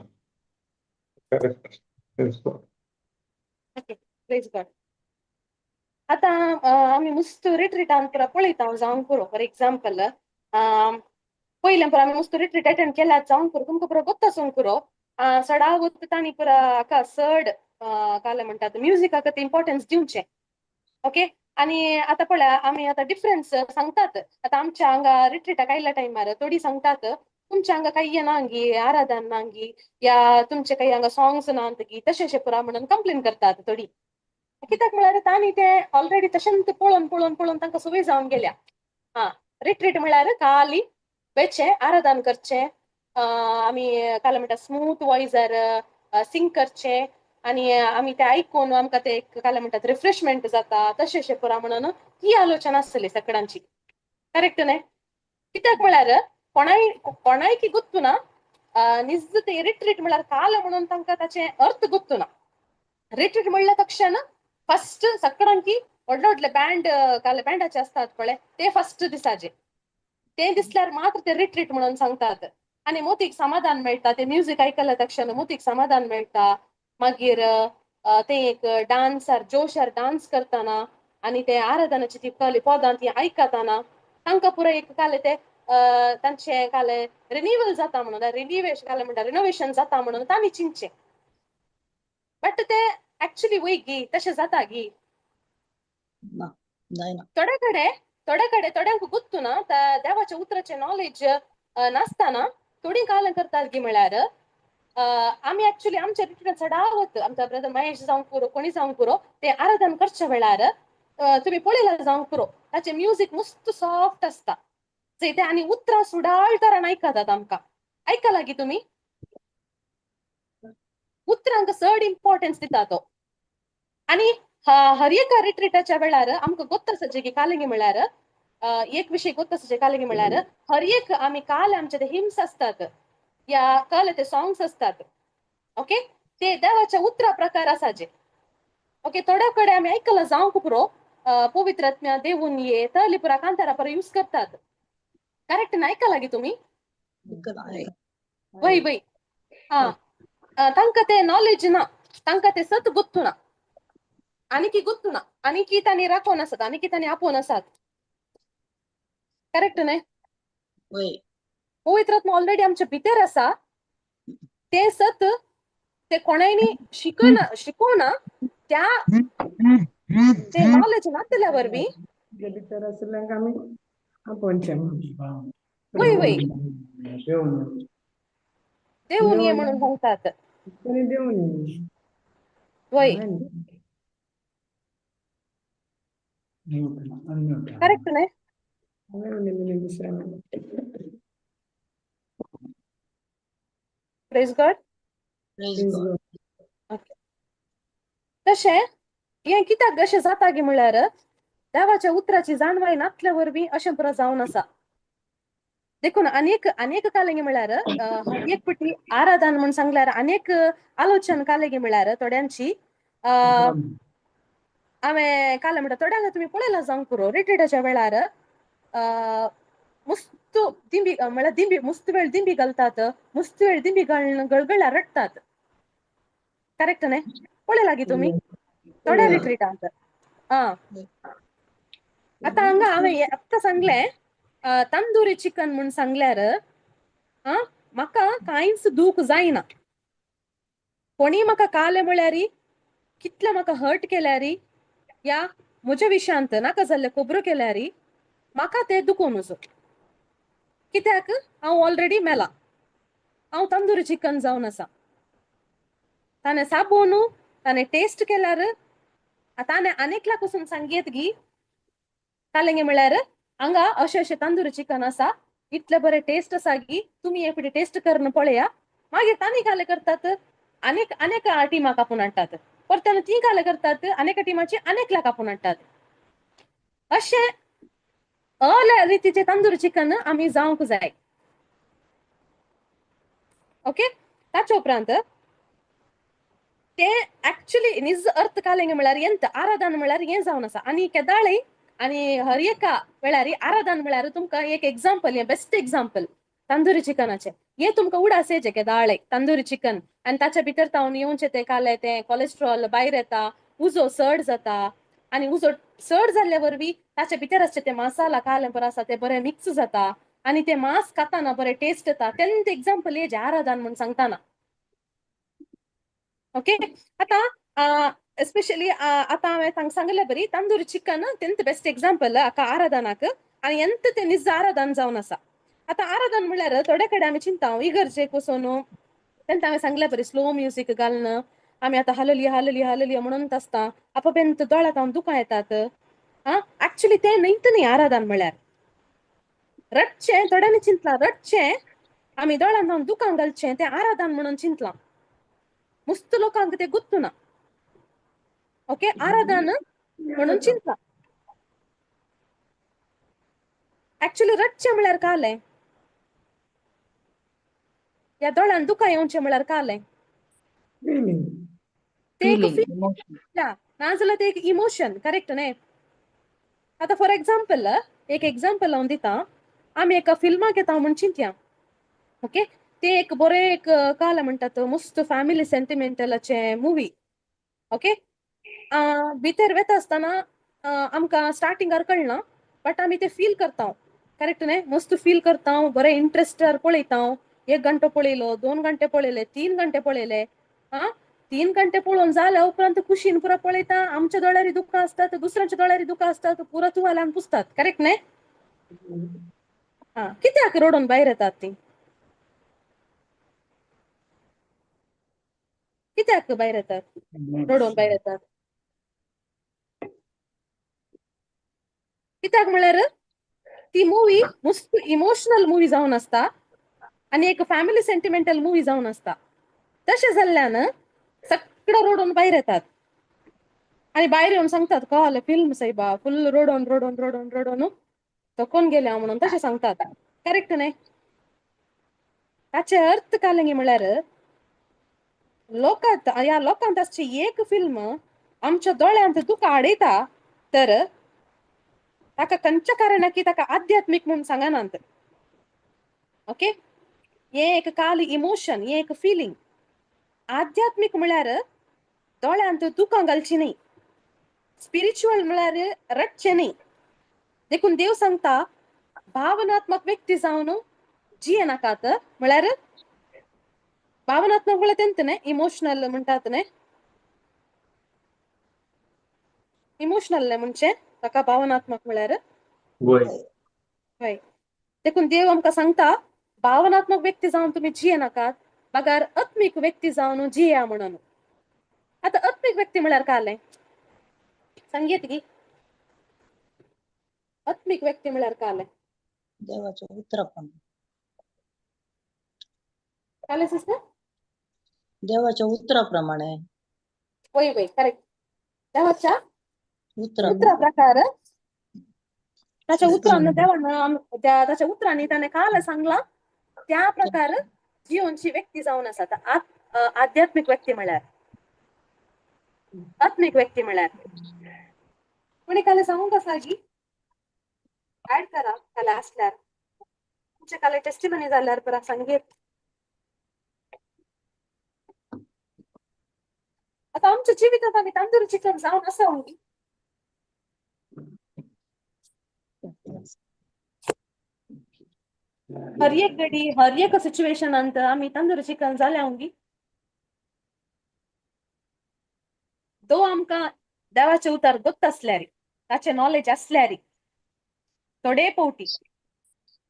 [SPEAKER 2] करेक्ट
[SPEAKER 1] ओके प्रेज गॉड आतां आमी मुस्त रिट्रिटान पुरो पळयता जावंक पुरो फॉर एग्जाम्पल पयलें पुरो आमी मुस्त रिट्रीट अटेंड केल्यात जावंक पुरो तुमकां पुरो गोत्त आसूंक पुरो सडावत तांणी पुरो हाका चड काले म्हणटात म्युजिकाक इम्पॉर्टन्स दिवचें ओके आनी आतां पळया आमी आतां डिफरन्स सांगतात आतां आमच्या हांगा रिट्रीटाक आयल्या टायमार थोडी सांगतात तुमच्या हांगा काही येनांगी आराधन नांगी या तुमचे काही हांगा सॉंग्स नात गी तशें पुरा म्हणून कंप्लेन करतात थोडी कित्याक म्हळ्यार तांणी ते ऑलरेडी तशेंच पळोवन पळोवन पळोवन तांकां संवय जावन गेल्या रिट्रीट म्हळ्यार खाली बेचें आराधन करचें आमी काले म्हणटा स्मूथ वॉयसार सिंग करचें आनी आमी ते आयकून आमकां ते काले म्हणटात रिफ्रेशमेंट जाता तशें पुरा म्हणून ही आलोचना आसतली सगळ्यांची करेक्ट न्ही कित्याक म्हळ्यार कोणाय की गुत्तू ना निज ते रिट्रीट म्हळ्यार काल म्हणून तांकां ताचें अर्थ गुत्तू ना रिट्रीट म्हणल्या तक्षण फर्स्ट सगळ्यांकी व्हडले व्हडले बँड काले बँडाचे असतात पळय ते फर्स्ट दिसाचे ते दिसल्यार मात्र ते रिट्रीट म्हणून सांगतात आनी मोतीक समाधान मेळटा ते म्युजीक आयकल्या तक्षण मोतीक समाधान मेळटा मागीर ते एक डान्सार जोशार डान्स करतना आनी ते आराधनाची ती काली पदां ती आयकताना तांकां पुरो एक काले ते तांचे काले रिन्युअल जाता म्हणून रिन्युवेशन काले म्हणटा रिनोवेशन जाता म्हणून तांणी चिंतचें बट ते ऍक्च्युली वय गी तशें जाता गी
[SPEAKER 4] ना जायना
[SPEAKER 1] थोडे कडेन थोड्यांक गुत्तू ना देवाच्या उतराचें नॉलेज नासतना थोडी काल करतात गी म्हळ्यार आमी ऍक्च्युली आमच्या रिट्रीटान चडावत आमचा ब्रदर महेश जावंक पुरो कोणी जावंक पुरो ते आराधन करच्या वेळार तुमी पळयल्यार जावंक पुरो ताचें म्युजीक मस्त सॉफ्ट आसता जे ते आनी उतरां सुडाळ तरान आयकतात आमकां आयकला गी तुमी उतरांक चड इम्पॉर्टन्स दिता तो. आणि हर एका रिट्रीटाच्या वेळार आमकां गोत्त आसाचे की कालिंगी म्हळ्यार एक विषय गोत्त आसाचे कालिंगी म्हळ्यार हर एक आमी काल आमचे ते हिम्स असतात या काल ते सॉंग्स असतात. ओके ते देवाच्या उतरा प्रकार आसाचे. ओके थोड्या कडे आम्ही ऐकलं जावंक पुरो पवित्रात्म्या देवून ये तळली पुरा कांतारा पर यूज करतात. करेक्ट ना ऐका लागी तुम्ही वय वय हा तांकां ते नॉलेज ना तांकां ते सत गुत्तू ना आनी गुत्तू ना आनी तांणी राखोन आसात आनी तांणी आपोवन आसात. करेक्ट न्हय.
[SPEAKER 4] वय
[SPEAKER 1] पवित्रात्मा ऑलरेडी आमच्या भितर आसा. ते सत ते कोणायनी शिकवना त्या ते नॉलेज नासल्या वरवीं
[SPEAKER 3] भितर आसल्यांक आमी आपोवचें.
[SPEAKER 1] वय वय देवून ये म्हणून सांगतात.
[SPEAKER 3] कोणी देऊन
[SPEAKER 1] वय करेक्ट न्हय. Praise God. तशें हें कित्याक अशें जाता गे म्हळ्यार देवाच्या उतराची जाणवाय नासल्या वरवीं अशें पुरो जावन आसा. देखून अनेक कालेंगे म्हळ्यार एक पटी आराधन म्हणून सांगल्यार अनेक आलोचन कालेंगे म्हळ्यार थोड्यांची हांवें काल म्हणटा थोड्यांक तुमी पळयलां जावंक पुरो रिट्रीटाच्या वेळार मुस्त दिंबी म्हळ्यार दिंबी मुस्त वेळ दिंबी घालतात. मुस्त वेळ दिंबी गळगळ्यार रडटात. करेक्ट न्हय. पळयलां गे तुमी थोड्या रिट्रीटांत. आता हांगा हांवें आत्तां सांगलें तंदुरी चिकन म्हणून सांगल्यार म्हाका कांयच दूख जायना. कोणी म्हाका काले म्हळ्यार कितले म्हाका हर्ट केल्यार या म्हज्या विशयांत नाका जाल्ले खोबरो केल्यार म्हाका ते दुखोवन वचो. कित्याक हांव ऑलरेडी मेला. हांव तंदुरी चिकन जावन आसा. ताणें साबोन ताणें टेस्ट केल्यार ताणें अनेकल्या पासून सांगयत गी कालेंगे म्हळ्यार हांगा अशें तंदुरी चिकन आसा इतले बरे टेस्ट आसा गी तुमी एक टेस्ट करून पळया. मागीर तांणी काले करतात अनेक टिमाक आपूण हाडटात. परत ती काले करतात अनेक टिमाची अनेकल्याक आपूण हाडटात. अशें रितीचे तंदुरी चिकन आमी जावंक जाय. ओके ताचे उपरांत ते एक्चुअली निज अर्थ कालेंगे म्हळ्यार यंत आराधन म्हळ्यार हें जावन आसा. आनी केदाळी आनी हर एका वेळार आराधन म्हळ्यार तुमकां एक एग्जाम्पल हें बेस्ट एग्जाम्पल तंदुरी चिकनाचे हे तुमकां उडासेचे केदाळे तंदुरी चिकन आनी ताच्या भितर तावन येवचे ते काले ते कोलेस्ट्रॉल भायर येता. उजो चड जाता आनी उजो चड जाल्ल्या वरवीं ताचे भितर आसचे ते मसाला काले बरो आसा ते बरे मिक्स जाता आनी ते मांस खाताना बरें टेस्ट येता. तेन्ना ते एग्जाम्पल हेजे आराधन म्हणून सांगताना. ओके आता एस्पेशली आता हांवें सांगलें बरी तंदुरी चिकन तेंत बेस्ट एग्जाम्पल हाका आराधनाक आनी एंत ते निज आराधन जावन आसा. आता आराधन म्हळ्यार थोडे कडेन आमी चिंता इगर्जेक वचून तेंत हांवें सांगलें बरी स्लो म्युजीक घालन आमी आतां हाललिया हाललिया हाललिया म्हणून आसता आपोबेंत दोळ्यांत हांव दुकां येतात. एक्चुअली ते न्हयत न्ही आराधन म्हळ्यार रडचें थोड्यांनी चिंतलां रडचें आमी दोळ्यांत हांव दुकां घालचें तें आराधन म्हणून चिंतलां. मुस्त लोकांक ते गुत्तू ना. ओके आराधन म्हणून चिंतलां. एक्चुअली रडचें म्हळ्यार कालें या दोळ्यान दुकां येवचें म्हळ्यार कालें ते एक नाजाल्यार ते एक इमोशन. करेक्ट न्हय. आता फॉर एक्झाम्पल एक एग्जाम्पल हांव दितां. आमी एका फिल्माक येता म्हूण चिंतया. ओके ते एक बरें एक काल म्हणटात मस्त फॅमिली सेंटिमेंटलाचे मुवी. ओके भितर वेता आसतना आमकां स्टार्टिंगार कळना बट आमी ते फील करता. करेक्ट न्हय. मस्त फील करता बरें इंट्रस्टार पळयता. 1 घंटो पळयलो 2 घंटे पळयले 3 घंटे पळयले 3 घंटे पळोवन जाल्या उपरांत खुशीन पुरो पळयता. आमच्या दोळ्यारी दुखां असतात दुसऱ्यांच्या दोळ्यारी दुखां असतात पुरो तुवाल्यान पुसतात. करेक्ट न्हय. कित्याक रडून भायर येतात ती कित्याक भायर येतात रडून भायर येतात. कित्याक म्हळ्यार ती मुवी मस्त इमोशनल मुवी जावन आसता आनी एक फॅमिली सेंटिमेंटल मुवी जावन आसता. तशें जाल्ल्यान सगळं रोडून बाहेर येतात आणि बाहेर येऊन सांगतात कळालं फिल्म साहेबा फुल रोडून तो कोण गेल्या म्हणून तसे सांगतात करेक्ट नाही ताचे अर्थ कालंगी म्हळ्यार लोकांत या लोकांत असची एक फिल्म आमच्या दोळ्यांत दुःख आडयता तर ताका खंयच्या कारणाकी ताका आध्यात्मिक म्हणून सांगनात ओके हे एक काल इमोशन हे एक फिलिंग आध्यात्मिक म्हळ्यार दोळ्यांत दुकां घालची नाही स्पिरिच्युअल म्हळ्यार रडचे नाही देखून देव सांगता भावनात्मक व्यक्ती जावन जिये नाकात म्हळ्यार भावनात्मक म्हळ्यार तेंत न्ही इमोशनल म्हणटात न्ही इमोशनल म्हणजे ताका भावनात्मक म्हळ्यार
[SPEAKER 2] वय
[SPEAKER 1] हय देखून देव आमकां सांगता भावनात्मक व्यक्ती जावन तुम्ही जिये नाकात बगार आत्मिक व्यक्ती जावन जिया म्हणून आता आत्मिक व्यक्ती म्हळ्यार काले संगीत गी आत्मिक व्यक्ती म्हळ्यार काले
[SPEAKER 4] देवाच्या उतराप्रमाणे
[SPEAKER 1] काले सिस्टर
[SPEAKER 4] देवाच्या उतराप्रमाणे
[SPEAKER 1] वय वय करेक्ट देवाच्या
[SPEAKER 4] उतरा
[SPEAKER 1] उतरा प्रकार त्याच्या उतरानं देवानं त्याच्या उतराने त्याने काल सांगला त्या प्रकार जीवनची व्यक्ती जाऊन असा आध्यात्मिक व्यक्ती म्हळ्यार आत्मिक व्यक्ती म्हळ्यार कोणी काले सांगू कसा की ऍड करा काले असल्यार तुमच्या काले टेस्टिमनी जाल्यार परा संगीत आता आमच्या जिवितात आम्ही तंदूर चिकन जाऊन असं हर एक घडी हर एक सिच्युएशन अंत आम्ही तंदूर चिकन जाल्या होंगी दो आमकां देवाचे उतार गोत्त असल्यारी ताचे नॉलेज असल्यारी थोडे पोवटी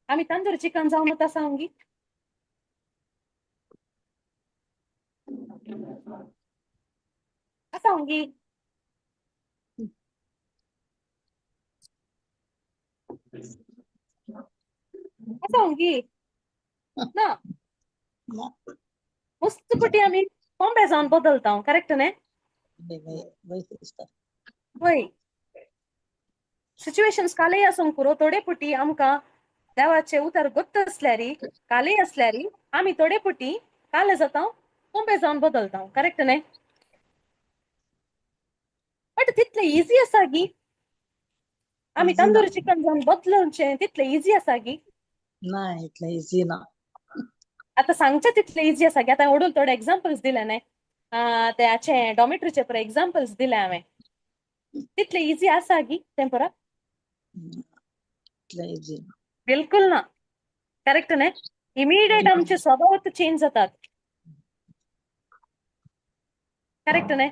[SPEAKER 1] आम्ही तंदूर चिकन जाऊन तसा होंगी असा होंगी असा होंगी ना
[SPEAKER 4] ना.
[SPEAKER 1] मस्तपटी आम्ही बॉम्बे जाऊन बदलता करेक्ट ने
[SPEAKER 4] वय सिस्टर
[SPEAKER 1] होय सिच्युएशन्स कालय आसूंक पुरो थोडे पुटी आमकां देवाचे उतार गोत्त असल्यारी कालय असल्यारी आम्ही थोडे पुटी काले जाता बॉम्बे जाऊन बदलता करेक्ट ने बट तितले इजी आसा गी आम्ही
[SPEAKER 4] Easy ना.
[SPEAKER 1] तंदूर चिकन जाऊन बदलूनचे तितले इजी आसा गी
[SPEAKER 4] नाही इतलं इझी ना
[SPEAKER 1] आता सांगचे तितले इजी आसा गी आता ओडून थोडे एक्झाम्पल्स दिले न्ही त्याचे डॉमेट्रीचे पळय एक्झाम्पल्स दिले हांवें तितले इजी आसा गी तें परा
[SPEAKER 4] इतलं इझी ना
[SPEAKER 1] बिलकुल ना करेक्ट न्ही इमिडिएट आमचे स्वभाव चेंज जातात करेक्ट न्ही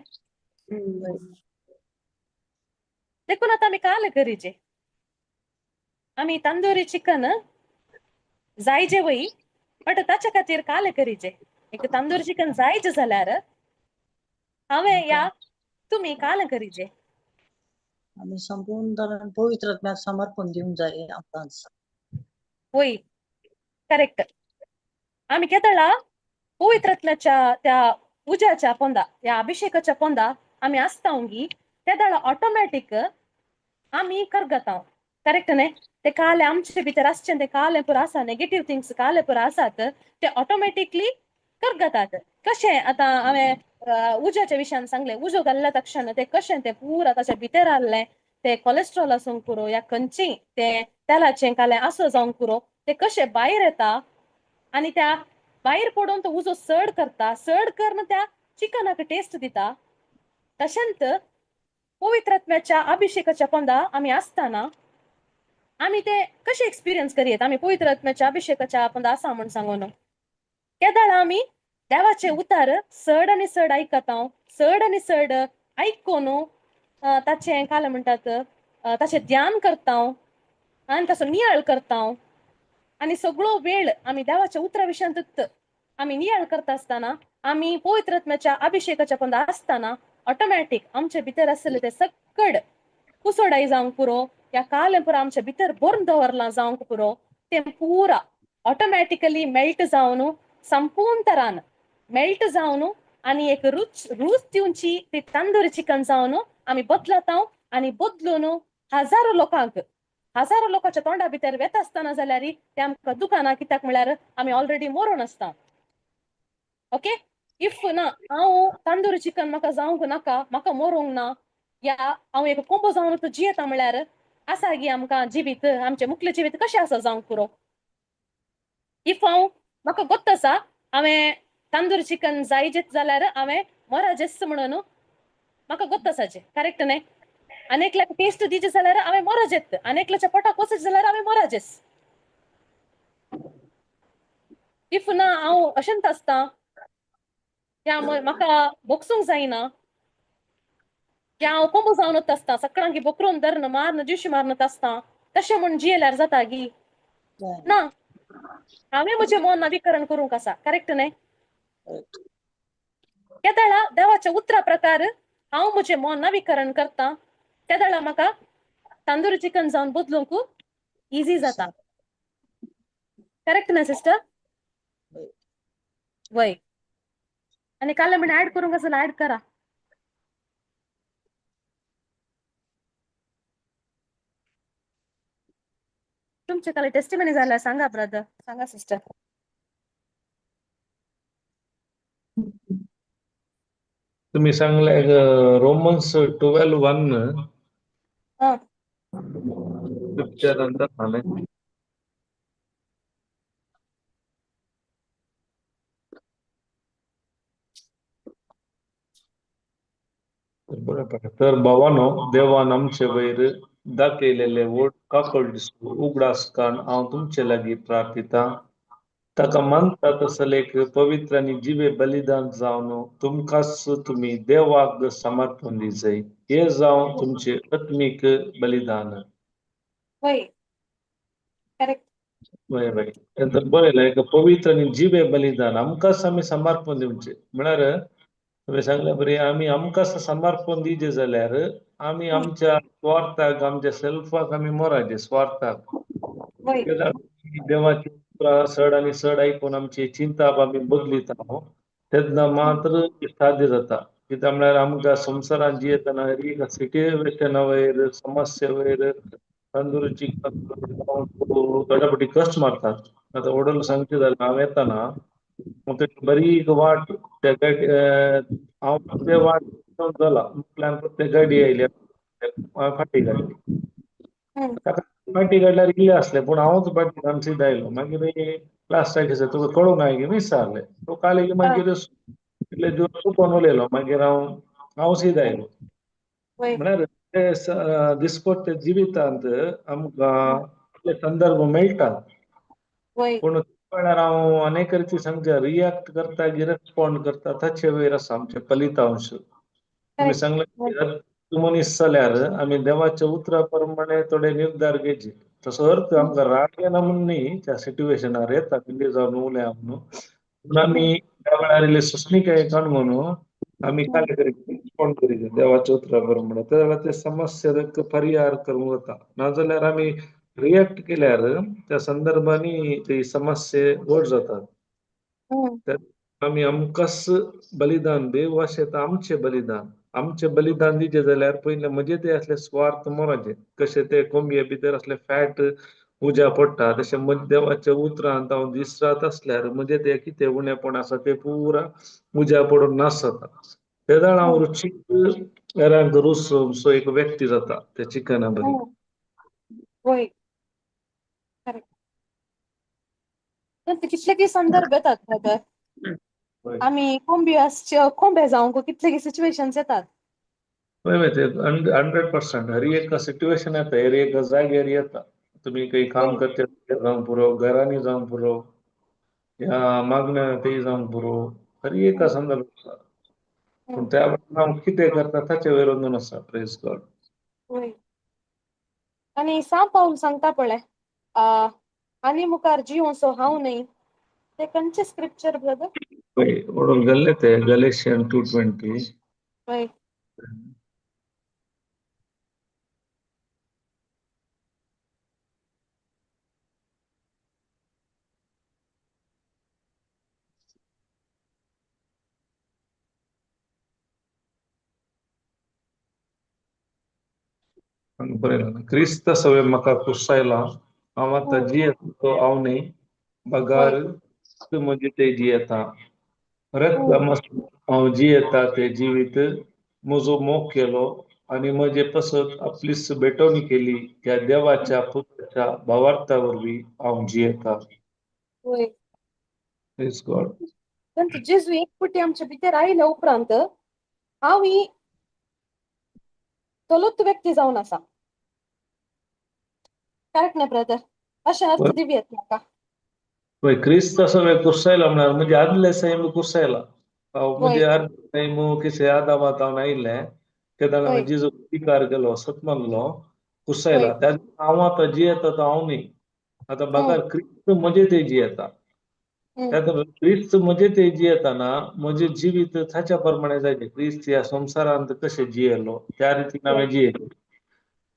[SPEAKER 1] देखून आता आम्ही काल करीचे आम्ही तंदुरी चिकन जायचे वय बट ताच्या खातीर काल करीचे एक तंदूर चिकन जायचे जाल्यार हांवें या तुम्ही काल करीचे
[SPEAKER 4] आम्ही संपूर्ण पवित्र आत्म्याक समर्पण दिवंक जाय आमकां
[SPEAKER 1] होय करेक्ट आम्ही केदळा पवित्रत्म्याच्या त्या उज्याच्या पोंदा या अभिषेकाच्या पोंदा आम्ही आसता होंगी तेदळा ऑटोमॅटिक आम्ही करगता करेक्ट न्ही ते काले आमचे भितर आसचे ते काले पुरो आसा नेगेटिव्ह थिंग्स काले पुरो आसात ते ऑटोमॅटिकली करगतात कशें आता हांवें उज्याच्या विशयान सांगले उजो घाल्ल्या तक्षण ते कशें ते पुरा ताच्या भितर आहले ते कोलेस्ट्रॉल आसूंक पुरो या खंयची ते तेलाचे काले आसो जावंक पुरो ते कशे भायर येता आणि त्या भायर पडून तो उजो सड करता सड करून त्या चिकनाक टेस्ट दिता तशेंच पवित्रत्म्याच्या अभिषेकाच्या पोंदा आम्ही आसताना आम्ही ते कशे एक्सपिरियन्स करियेत आम्ही पवित्रत्म्याच्या अभिषेकाच्या पोंदा आसा म्हण सांगून केदळ आम्ही देवाचे उतार सड आनी सड आयकता सड आनी सड आयकून ताचे काल म्हणटात ताचे ध्यान करता आनी ताचो नियाळ करता आणि सगळो वेळ आम्ही देवाच्या उतरा विशयांत आम्ही नियाळ करता आसतना आम्ही पवित्रत्म्याच्या अभिषेकाच्या पोंदा आसताना ऑटोमॅटिक आमचे भितर आसले ते सकड कुसोडाई जावंक पुरो या काल पुरो आमच्या भितर भरून दवरला जावंक पुरो ते पुरा ऑटोमॅटिकली मेल्ट जावन संपूर्ण तरान मेल्ट जावन आणि एक रूच दिवची ती तंदूरी चिकन जावन आम्ही बदलत हांव आणि बदलून हजारो लोकांच्या तोंडा भितर वेत आसतना जाल्यार ते आमकां दुकाना कित्याक म्हळ्यार आमी ऑलरेडी मरून आसता. ओके, इफ ना हांव तंदूरी चिकन म्हाका जावंक नाका, म्हाका मरूंक ना, या हांव एक कोंबो जावन जियेता म्हळ्यार आसा गी आमकां जिवीत, आमचे मुखले जिवीत कशें आसा जावंक पुरो. इफ म्हाका गोत्त आसा हांवें तंदूरी चिकन जायजेत जाल्यार हांवें मोराजेस म्हणून म्हाका गोत्त आसाचे, करेक्ट न्ही. अनेकल्याक टेस्ट दिचे जाल्यार हांवें मोराजेत, अनेकल्याच्या पोटाक वचत जाल्यार हांवें मोराजेस. इफ ना हांव अशेंत आसता त्या म्हाका बोगसूंक जायना, त्या हांव कोंबो जावनच आसता, सकाळांकी बोकरून धरन मारन दिवशी मारनत आसता, तशें म्हण जियेल्यार जाता गी ना. हांवें म्हजें मन नवीकरण करूंक आसा, करेक्ट न्ही. केदाळा देवाच्या उतरा प्रकार हांव म्हजें मन नवीकरण करता, केदाळा म्हाका तंदूरी चिकन जावन बदलूंक इजी जाता. करेक्ट ना सिस्टर? वय. आणि काल म्हण ऍड करूंक आसा ऍड करा. तुमचे काल टेस्टिमनी जाल्यार सांगा ब्रदर, सांगा सिस्टर.
[SPEAKER 2] तुम्ही सांगले रोमन्स 12:1
[SPEAKER 1] हा
[SPEAKER 2] स्क्रिप्चर अंदर आले. बरोबर. तर भावानो, देवान आमचे वैर दाखयलेले वोट काकळ दिसू उगडास कान हांव तुमचे लागीं प्रार्थिता. ताका मानता तसले एक पवित्र आणि जिवे बलिदान जावन तुमकांच तुम्ही देवाक समर्पण दिजय. हे जावन तुमचे आत्मिक बलिदान.
[SPEAKER 1] वय. करेक्ट.
[SPEAKER 2] वय वय. तर बरं एक पवित्र आणि जिवे बलिदान आमकांच आमी समर्पण दिवचे म्हळ्यार तुम्ही सांगल्या बरी आमी आमकांच समर्पण दिजे जाल्यार आमी आमच्या स्वार्थाक आमच्या सेल्फाक आमी मोराचे स्वार्थाक
[SPEAKER 1] वय.
[SPEAKER 2] देवाची सड आणि सड ऐकून आमची चिंता आमी बदलीत आहोत तेन्ना मात्र साध्य जाता. कित्याक म्हळ्यार आमकां संवसारात जियेतना एक सिट्युएशन वयर समस्या वयर तंदूरी चिकन गटापटी कश्ट मारतात. आता वडील सांगचे जाल्यार हांव येताना मग बरी वाट त्या हांव ते वाट जाला प्लॅन ते गाडी आयली फाटी काडली. फाटी काडल्यार इल्ले असले पूण हांवूच फाटी काडून सीदा आयलो. मागीर लास्टाक तुका कळूंक ना की विचारले तो काल मागीर इतले दिवस चुकोवन उलयलो. मागीर हांव सीदा आयलो. म्हळ्यार ते दिसपट्टे जिवितांत आमकां संदर्भ मेळटात पूण वेळार हांव अनेक रिती सांगता रिएक्ट करता की रेस्पॉन्ड करता ताचे वयर आसा आमचे फलितांश. तुम्ही सांगले तूं मनीस जाल्यार आमी देवाच्या उतरा प्रमाणे थोडे निर्धार घेवचे. तसो अर्थ आमकां राग येना म्हूण न्ही त्या सिट्युएशनार येता कितें जावन उलया म्हणून पूण आमी त्या वेळार इल्ले सुस्मिकाये काण म्हणून आमी काय रिस्पॉन्ड करीत देवाच्या उतरा प्रमाणे त्या ते समस्या परिहार करूंक जाता. नाजाल्यार आमी रिएक्ट केल्यार त्या संदर्भांनी ती समस्या व्हड जातात. आमी आमकांच बलिदान देव आशें आमचे बलिदान दिचे जाल्यार पयले म्हजे ते असले स्वार्थ मोराचे कशे ते कोंबये भितर असले फॅट उज्या पडटा तशें देवाच्या उतरांत हांव दिसरात असल्यार म्हजे ते कितें उणेपण आसा ते पुरा उज्या पडून नास जाता. तेदाळ हांव रुचीक हेरांक रुसो एक व्यक्ती जाता त्या चिकना बरी.
[SPEAKER 1] वय. करेक्ट. कितले की संदर्भ येतात ब्रदर. आम्ही कोंबे जावंक कितले की सिच्युएशन्स येतात.
[SPEAKER 2] होय ते 100% हर एक सिच्युएशन येता हर एक जाग्यार येता. तुम्ही काही काम करते जावं पुरो घरांनी जावं पुरो या मागण्या ते जावं पुरो हर एक संदर्भ आसा. पूण त्या हांव कितें करता ताचे वयर अवलंबून आसा. Praise God.
[SPEAKER 1] आणि पाऊल सांगता पळय आनी मुखार जिवोसो हांव न्ही ते खंयचे स्क्रिप्चर ब्रदर?
[SPEAKER 2] ओडून गेल्ले ते गॅलेशियन 2:20.
[SPEAKER 1] वय.
[SPEAKER 2] क्रिस्त सवे म्हाका कुसायला हांव आतां
[SPEAKER 1] हम्म.
[SPEAKER 2] जियेता तो हांव न्ही बगार म्हजे ते जियेता रक्त हांव जियेता ते जिवीत म्हजो मोग केलो आणि म्हजे पसत आपलीच बेटवणी केली त्या देवाच्या पुत्राच्या भावार्था वरवीं हांव जियेता.
[SPEAKER 1] होय.
[SPEAKER 2] Praise God.
[SPEAKER 1] संत जेजू एकपुटी आमच्या भितर आयल्या उपरांत हांव ही तोलूच व्यक्ती जावन आसा. करेक्ट न्ही ब्रदर? अशें अर्थ दिवयात म्हाका.
[SPEAKER 2] पळय क्रिस्त सवे कुसायला म्हळ्यार म्हणजे आदले सैम कुसायला म्हणजे
[SPEAKER 1] होय.
[SPEAKER 2] आदले सैम किसे आदामात हांव आयिल्लें तेन्ना
[SPEAKER 1] होय.
[SPEAKER 2] जेजू स्विकार केलो सतमरलो कुसायला
[SPEAKER 1] होय.
[SPEAKER 2] त्या हांव आतां जियेता तो हांव न्ही आतां बगार क्रिस्त म्हजे ते जियेता. क्रिस्त म्हजे ते जियेताना म्हजे जिवीत ताच्या प्रमाणे जायते क्रिस्त ह्या संवसारांत कशें जियेलो त्या रितीन हांवें जियेलें.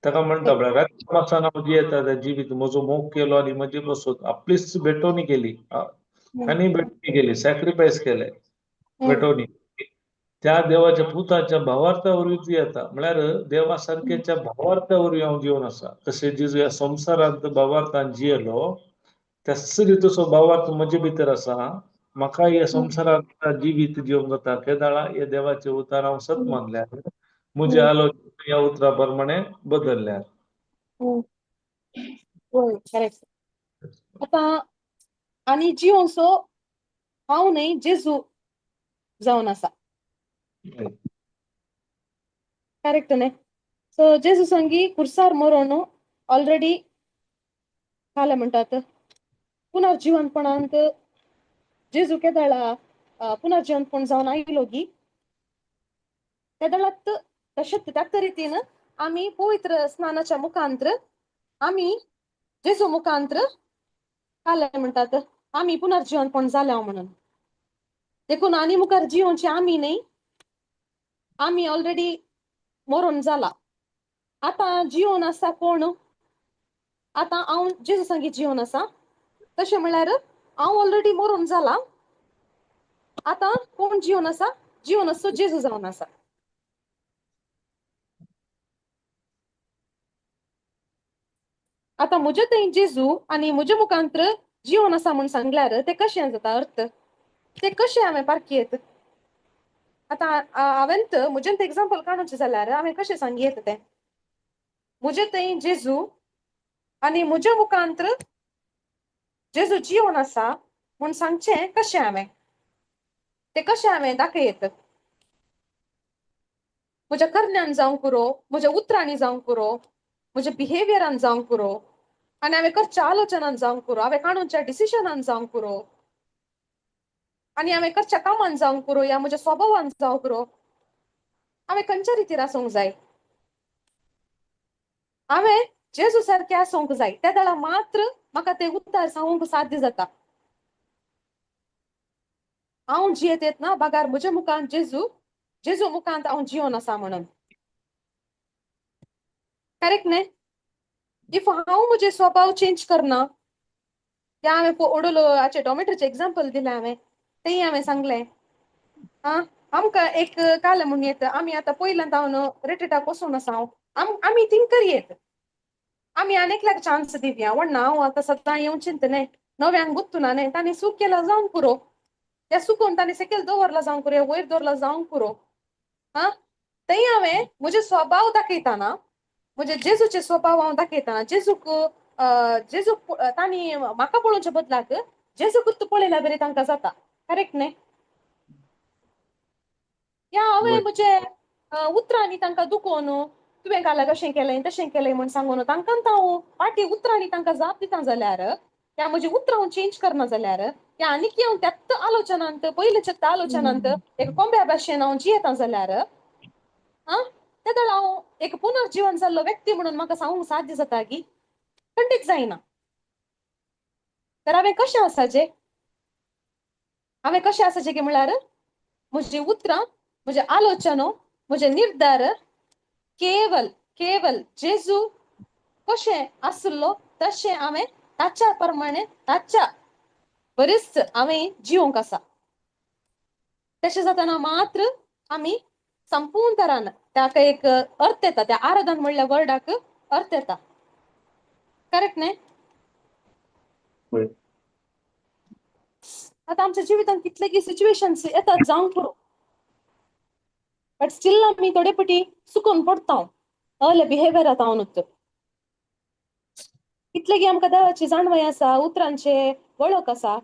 [SPEAKER 2] ताका म्हणटा म्हळ्यार रातपासान हांव जियेता त्या जिवीत म्हजो मोग केलो आनी म्हजे पसून आपलीच बेटवणी केली आनी बेटवणी केली सॅक्रिफायस केलें बेटवणी त्या देवाच्या पुताच्या भावार्था वरवीं जियेता म्हळ्यार देवा सारकेच्या भावार्था वरवीं हांव जिवन आसा. तशें जेजू ह्या संवसारांत भावार्थान जियेलो त्याच रितीचो भावार्थ म्हजे भितर आसा. म्हाका ह्या संवसारांत जिवीत जिवंक जाता केदाळा हे देवाचे उतार हांव सत मानल्यार म्हजे आलोचना ह्या उतरा प्रमाणे बदल्ल्यात.
[SPEAKER 1] होय. करेक्ट. आतां आनी जिवोसो हांव न्ही जेजू जावन आसा. करेक्ट न्ही? सो जेजू संगी कुर्सार मरोन ऑलरेडी काय म्हणटात पुनर्जिवनपणांत जेजू केदाळा पुनर्जिवनपण जावन आयलो गी केदाळात तशेंच त्याच रितीन आमी पवित्र स्नानाच्या मुखांत्र आमी जेजू मुखांत्र काय म्हणटात आमी पुनर्जिवनपण जाल्या म्हणून देखून आनी मुखार जिवोवची आमी न्ही आमी ऑलरेडी मरोन जाला. आतां जिवन आसा कोण? आतां हांव जेजू संगी जिवन आसा तशें म्हळ्यार हांव ऑलरेडी मरोन जाला. आतां कोण जिवन आसा? जिवन असो जेजू जावन आसा. आतां म्हजे थंय जेजू आनी म्हजे मुखांत्र जिवन आसा म्हूण सांगल्यार ते कशें जाता अर्थ? ते कशें हांवें पारखी आतां हांवेंत म्हजेंत एग्जाम्पल काडूचें जाल्यार हांवें कशें सांगयेत तें म्हजे थंय जेजू आनी म्हज्या मुखांत्र जेजू जिवन आसा म्हूण सांगचें कशें हांवें ते कशें हांवें दाखयत म्हज्या करण्यान जावं पुरो म्हज्या उतरांनी जावं पुरो म्हज्या बिहेवियरान जावं पुरो आनी हांवें करच्या आलोचनान जावं पुरो हांवें काडूच्या डिसिशनान जावं पुरो आनी हांवें करच्या कामान जावं पुरो या म्हज्या स्वभावान जावं पुरो हांवें खंयच्या रितीर आसूंक जाय हांवें जेजू सारकें आसूंक जाय त्या वेळा मात्र म्हाका ते उतार सांगूंक साध्य जाता. हांव जियेत येतना बागार म्हज्या मुखांत जेजू मुखांत हांव जिवन आसा म्हणून करेक्ट न्ही? इफ हांव म्हजे स्वभाव चेंज करना त्या हांवें ओडोलो हाचे टोमेटोचे एग्जाम्पल दिलें हांवें तेय हांवें सांगलें आमकां एक काल म्हूण येत आमी आतां पयल्यांत हांव रेट्रिटाक वचून आसा हांव आमी थिंक करयेत आमी आनेकल्याक चान्स दिवया वण्णा हांव आतां सद्दां येवचें न्ही नव्यांक गुंतुना न्ही तांणी सूख केला जावं पुरो त्या सुकोवन तांणी सकयल दवरला जावं पुरो वयर दवरला जावं पुरो थंय हांवें म्हजे स्वभाव दाखयताना म्हणजे जेजूचे स्वभाव हांव दाखयताना जेजू तांणी म्हाका पळोवच्या बदलाक जेजूक पळयल्या बरें तांकां जाता. करेक्ट न्ही? या हांवें म्हजे उतरांनी तांकां दुखोवन तुवें काल अशें केलें तशें केलें म्हूण सांगून तांकां हांव पाटी उतरांनी तांकां जाप दिता जाल्यार त्या म्हजी उतरां हांव चेंज करना जाल्यार त्या आनीक हांव त्याच आलोचनांत पयलींच्या आलोचनांत एक कोंब्या भाशेन हांव जियेता जाल्यार त्या वेळा हांव एक पुनर्जीवन जाल्लो व्यक्ती म्हणून म्हाका सांगूंक साध्य जाता की खंडीत जायना. तर हांवें कशें आसाचें की म्हळ्यार म्हजी उतरां म्हजे आलोचनो म्हजे निर्धार केवल जेजू कशें आसलो तशें हांवें ताच्या प्रमाणे ताच्या बरेच हांवें जिवंक आसा. तशें जाताना मात्र आमी संपूर्ण तरान ताका एक अर्थ येता त्या आराधन म्हणल्या वर्डाक अर्थ येता करेक्ट न्ही
[SPEAKER 2] होय.
[SPEAKER 1] आता आमच्या जिवितांत कितले सिच्युएशन्स येतात जावंक पुरो बट स्टील आमी थोडे पटी चुकून पडता अहले बिहेवियरांत हांव कितले की आमकां देवाची जाणवय आसा उतरांचे वळख आसा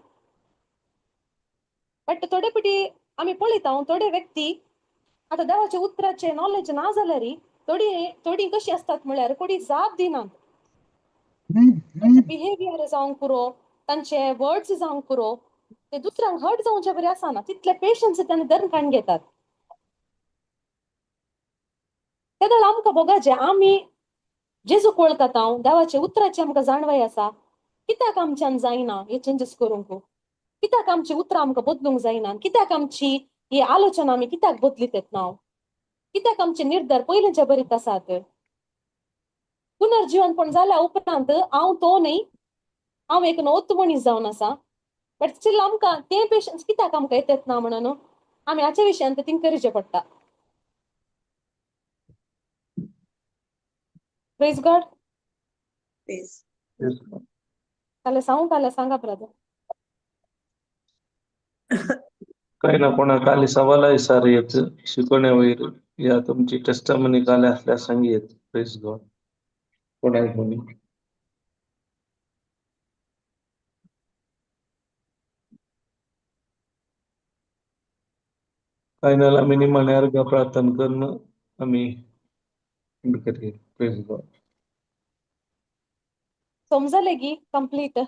[SPEAKER 1] बट थोडे पटी आमी पळयता थोडे व्यक्ती आता देवाचे उतराचे नॉलेज ना जाल्यार थोडी कशी असतात म्हळ्यार कोणी जाप दिनात तांचे बिहेवियर जावंक पुरो तांचे वर्ड्स जावंक पुरो ते दुसऱ्यांक हर्ट जावचे बरे आसना तितले पेशन्स तांणी धरून काण घेतात तेदळ आमकां बोगाचे आमी जेजू वळखतात देवाचे उतराची आमकां जाणवय आसा कित्याक आमच्यान जायना हे चेंजीस करूंक कित्याक आमची उतरां आमकां बदलूंक जायना कित्याक आमची ही आलोचना आमी कित्याक बदलीत येतना कित्याक आमचे निर्धार पयलींचे बरीत आसात पुनर्जीवनपण जाल्या उपरांत हांव तो न्ही हांव एक नवो मनीस जावन आसा बट स्टील आमकां ते पेशन्स कित्याक आमकां येत ना म्हणून आमी हाचे विशयान थिंक करचें पडटा प्रेज गॉड
[SPEAKER 4] Please.
[SPEAKER 2] Yes.
[SPEAKER 1] काले सांगा ब्रदर
[SPEAKER 2] काही ना कोणा खाली सवाल आहे सर येत शिकवण्या वयर या तुमची टेस्टमनी काले असल्या सांगेत प्रेस गॉड कोणा कोणी काही ना आम्ही निमाण्यावर गा प्रार्थना करणं आम्ही करूया प्रेस गॉड
[SPEAKER 1] समजले गी कंप्लीट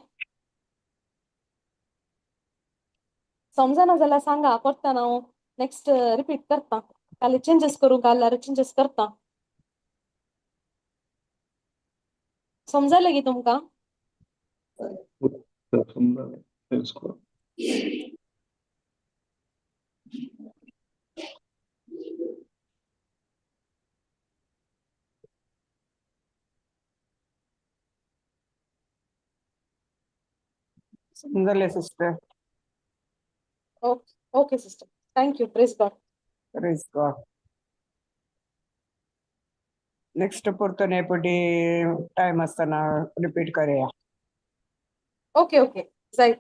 [SPEAKER 1] समजना जाल्यार सांगा परत हांव नेक्स्ट रिपीट करता काले चेंजीस करूंक जाल्यार चेंजीस करता समजले गी तुमकां
[SPEAKER 2] प्रेस गॉड
[SPEAKER 3] समजले sister.
[SPEAKER 1] Okay sister thank you praise God
[SPEAKER 3] Praise God. Next परतून पटी टाइम असताना रिपीट करूया.
[SPEAKER 1] ओके जाय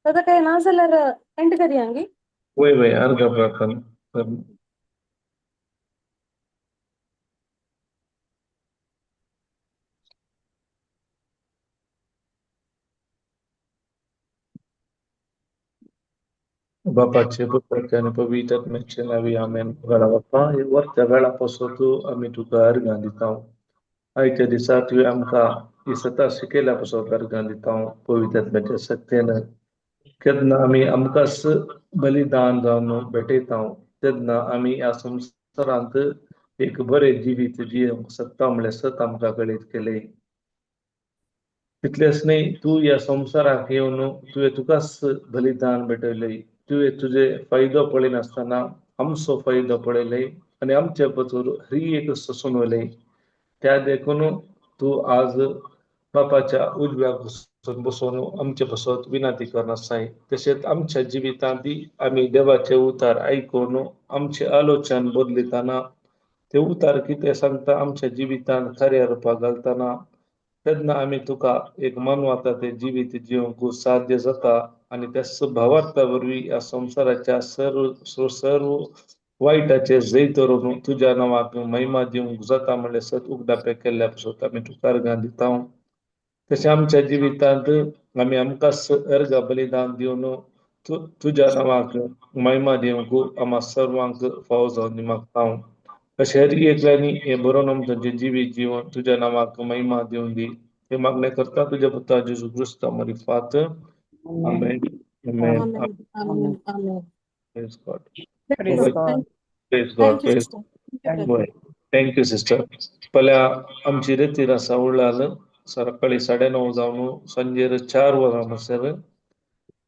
[SPEAKER 1] दादा काही ना जाल्यार एंड करूया गी
[SPEAKER 2] वय अर्घ प्रार्थना करणं बापाचे पुत्राचे आणि पवित्र आत्म्याचे नावी आमेन. घरा बाप्पा हे वरच्या वेळापासून आम्ही तुका अर्घां दिता आयच्या दिसा तुवें आमकां ही सता शिकयल्या पासून अर्घां दिता पवित्र आत्म्याच्या शक्तीन केन्ना आमी आमकांच बलिदान जावन भेटयता तेन्ना आमी ह्या संवसारांत एक बरें जिवीत जियोंक शकता म्हणल्यार सत आमकां कळीत केले तितलेंच न्ही तू ह्या संवसाराक येवन तुवें तुकाच बलिदान भेटयलें तुवें तुजे फायदो पळयनासतना आमचो फायदो पळयले आनी आमचे बरोबर हरी एक सोसून वयले त्या देखून तू आज बापाच्या उजव्या बसून आमचे बसत विनंती करनासाय तशेंच आमच्या जिवितांत आमी देवाचे उतार आयकून आमचे आलोचन बदलितना ते उतार कितें सांगता आमच्या जिवितांत खऱ्या रुपाक घालतना तेन्ना आमी तुका एक मानवता ते जिवीत जिवंक साध्य जाता आणि त्या स्वभावार्था वरवीं ह्या संवसाराच्या सर्व वायटाचे जैत धरून तुज्या नांवाक महिमा दिवंक जाता म्हणल्यार सत उगडापे केल्ल्या पासून आमी तुका अर्घां दिता तशें आमच्या जिवितांत आमी आमकांच अर्घ बलिदान दिवन तुज्या नांवाक महिमा दिवंक आम्हा सर्वांक फावो जावन मागता अशें एकल्यांनी हे बरोवन आमचे जिवीत जीवन तुज्या नांवाक महिमा दिवन दी हे मागणे करता तुज्या पुता जेजू क्रिस्ता मरिफात आमेन आमेन
[SPEAKER 1] आमेन
[SPEAKER 2] praise God
[SPEAKER 3] Praise God.
[SPEAKER 2] Praise God
[SPEAKER 1] thank you
[SPEAKER 2] praise
[SPEAKER 1] sister
[SPEAKER 3] Thank you.
[SPEAKER 2] Thank you sister. पहिल्या आमची रेती रसा उरलालं सकाळी 9:30 जावन सांजेर 4 वरां सर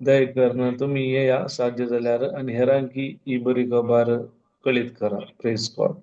[SPEAKER 2] दय करणं तुम्ही येया साध्य जाल्यार आणि हेरांकी ही बरी खबर कळीत करा. Press God.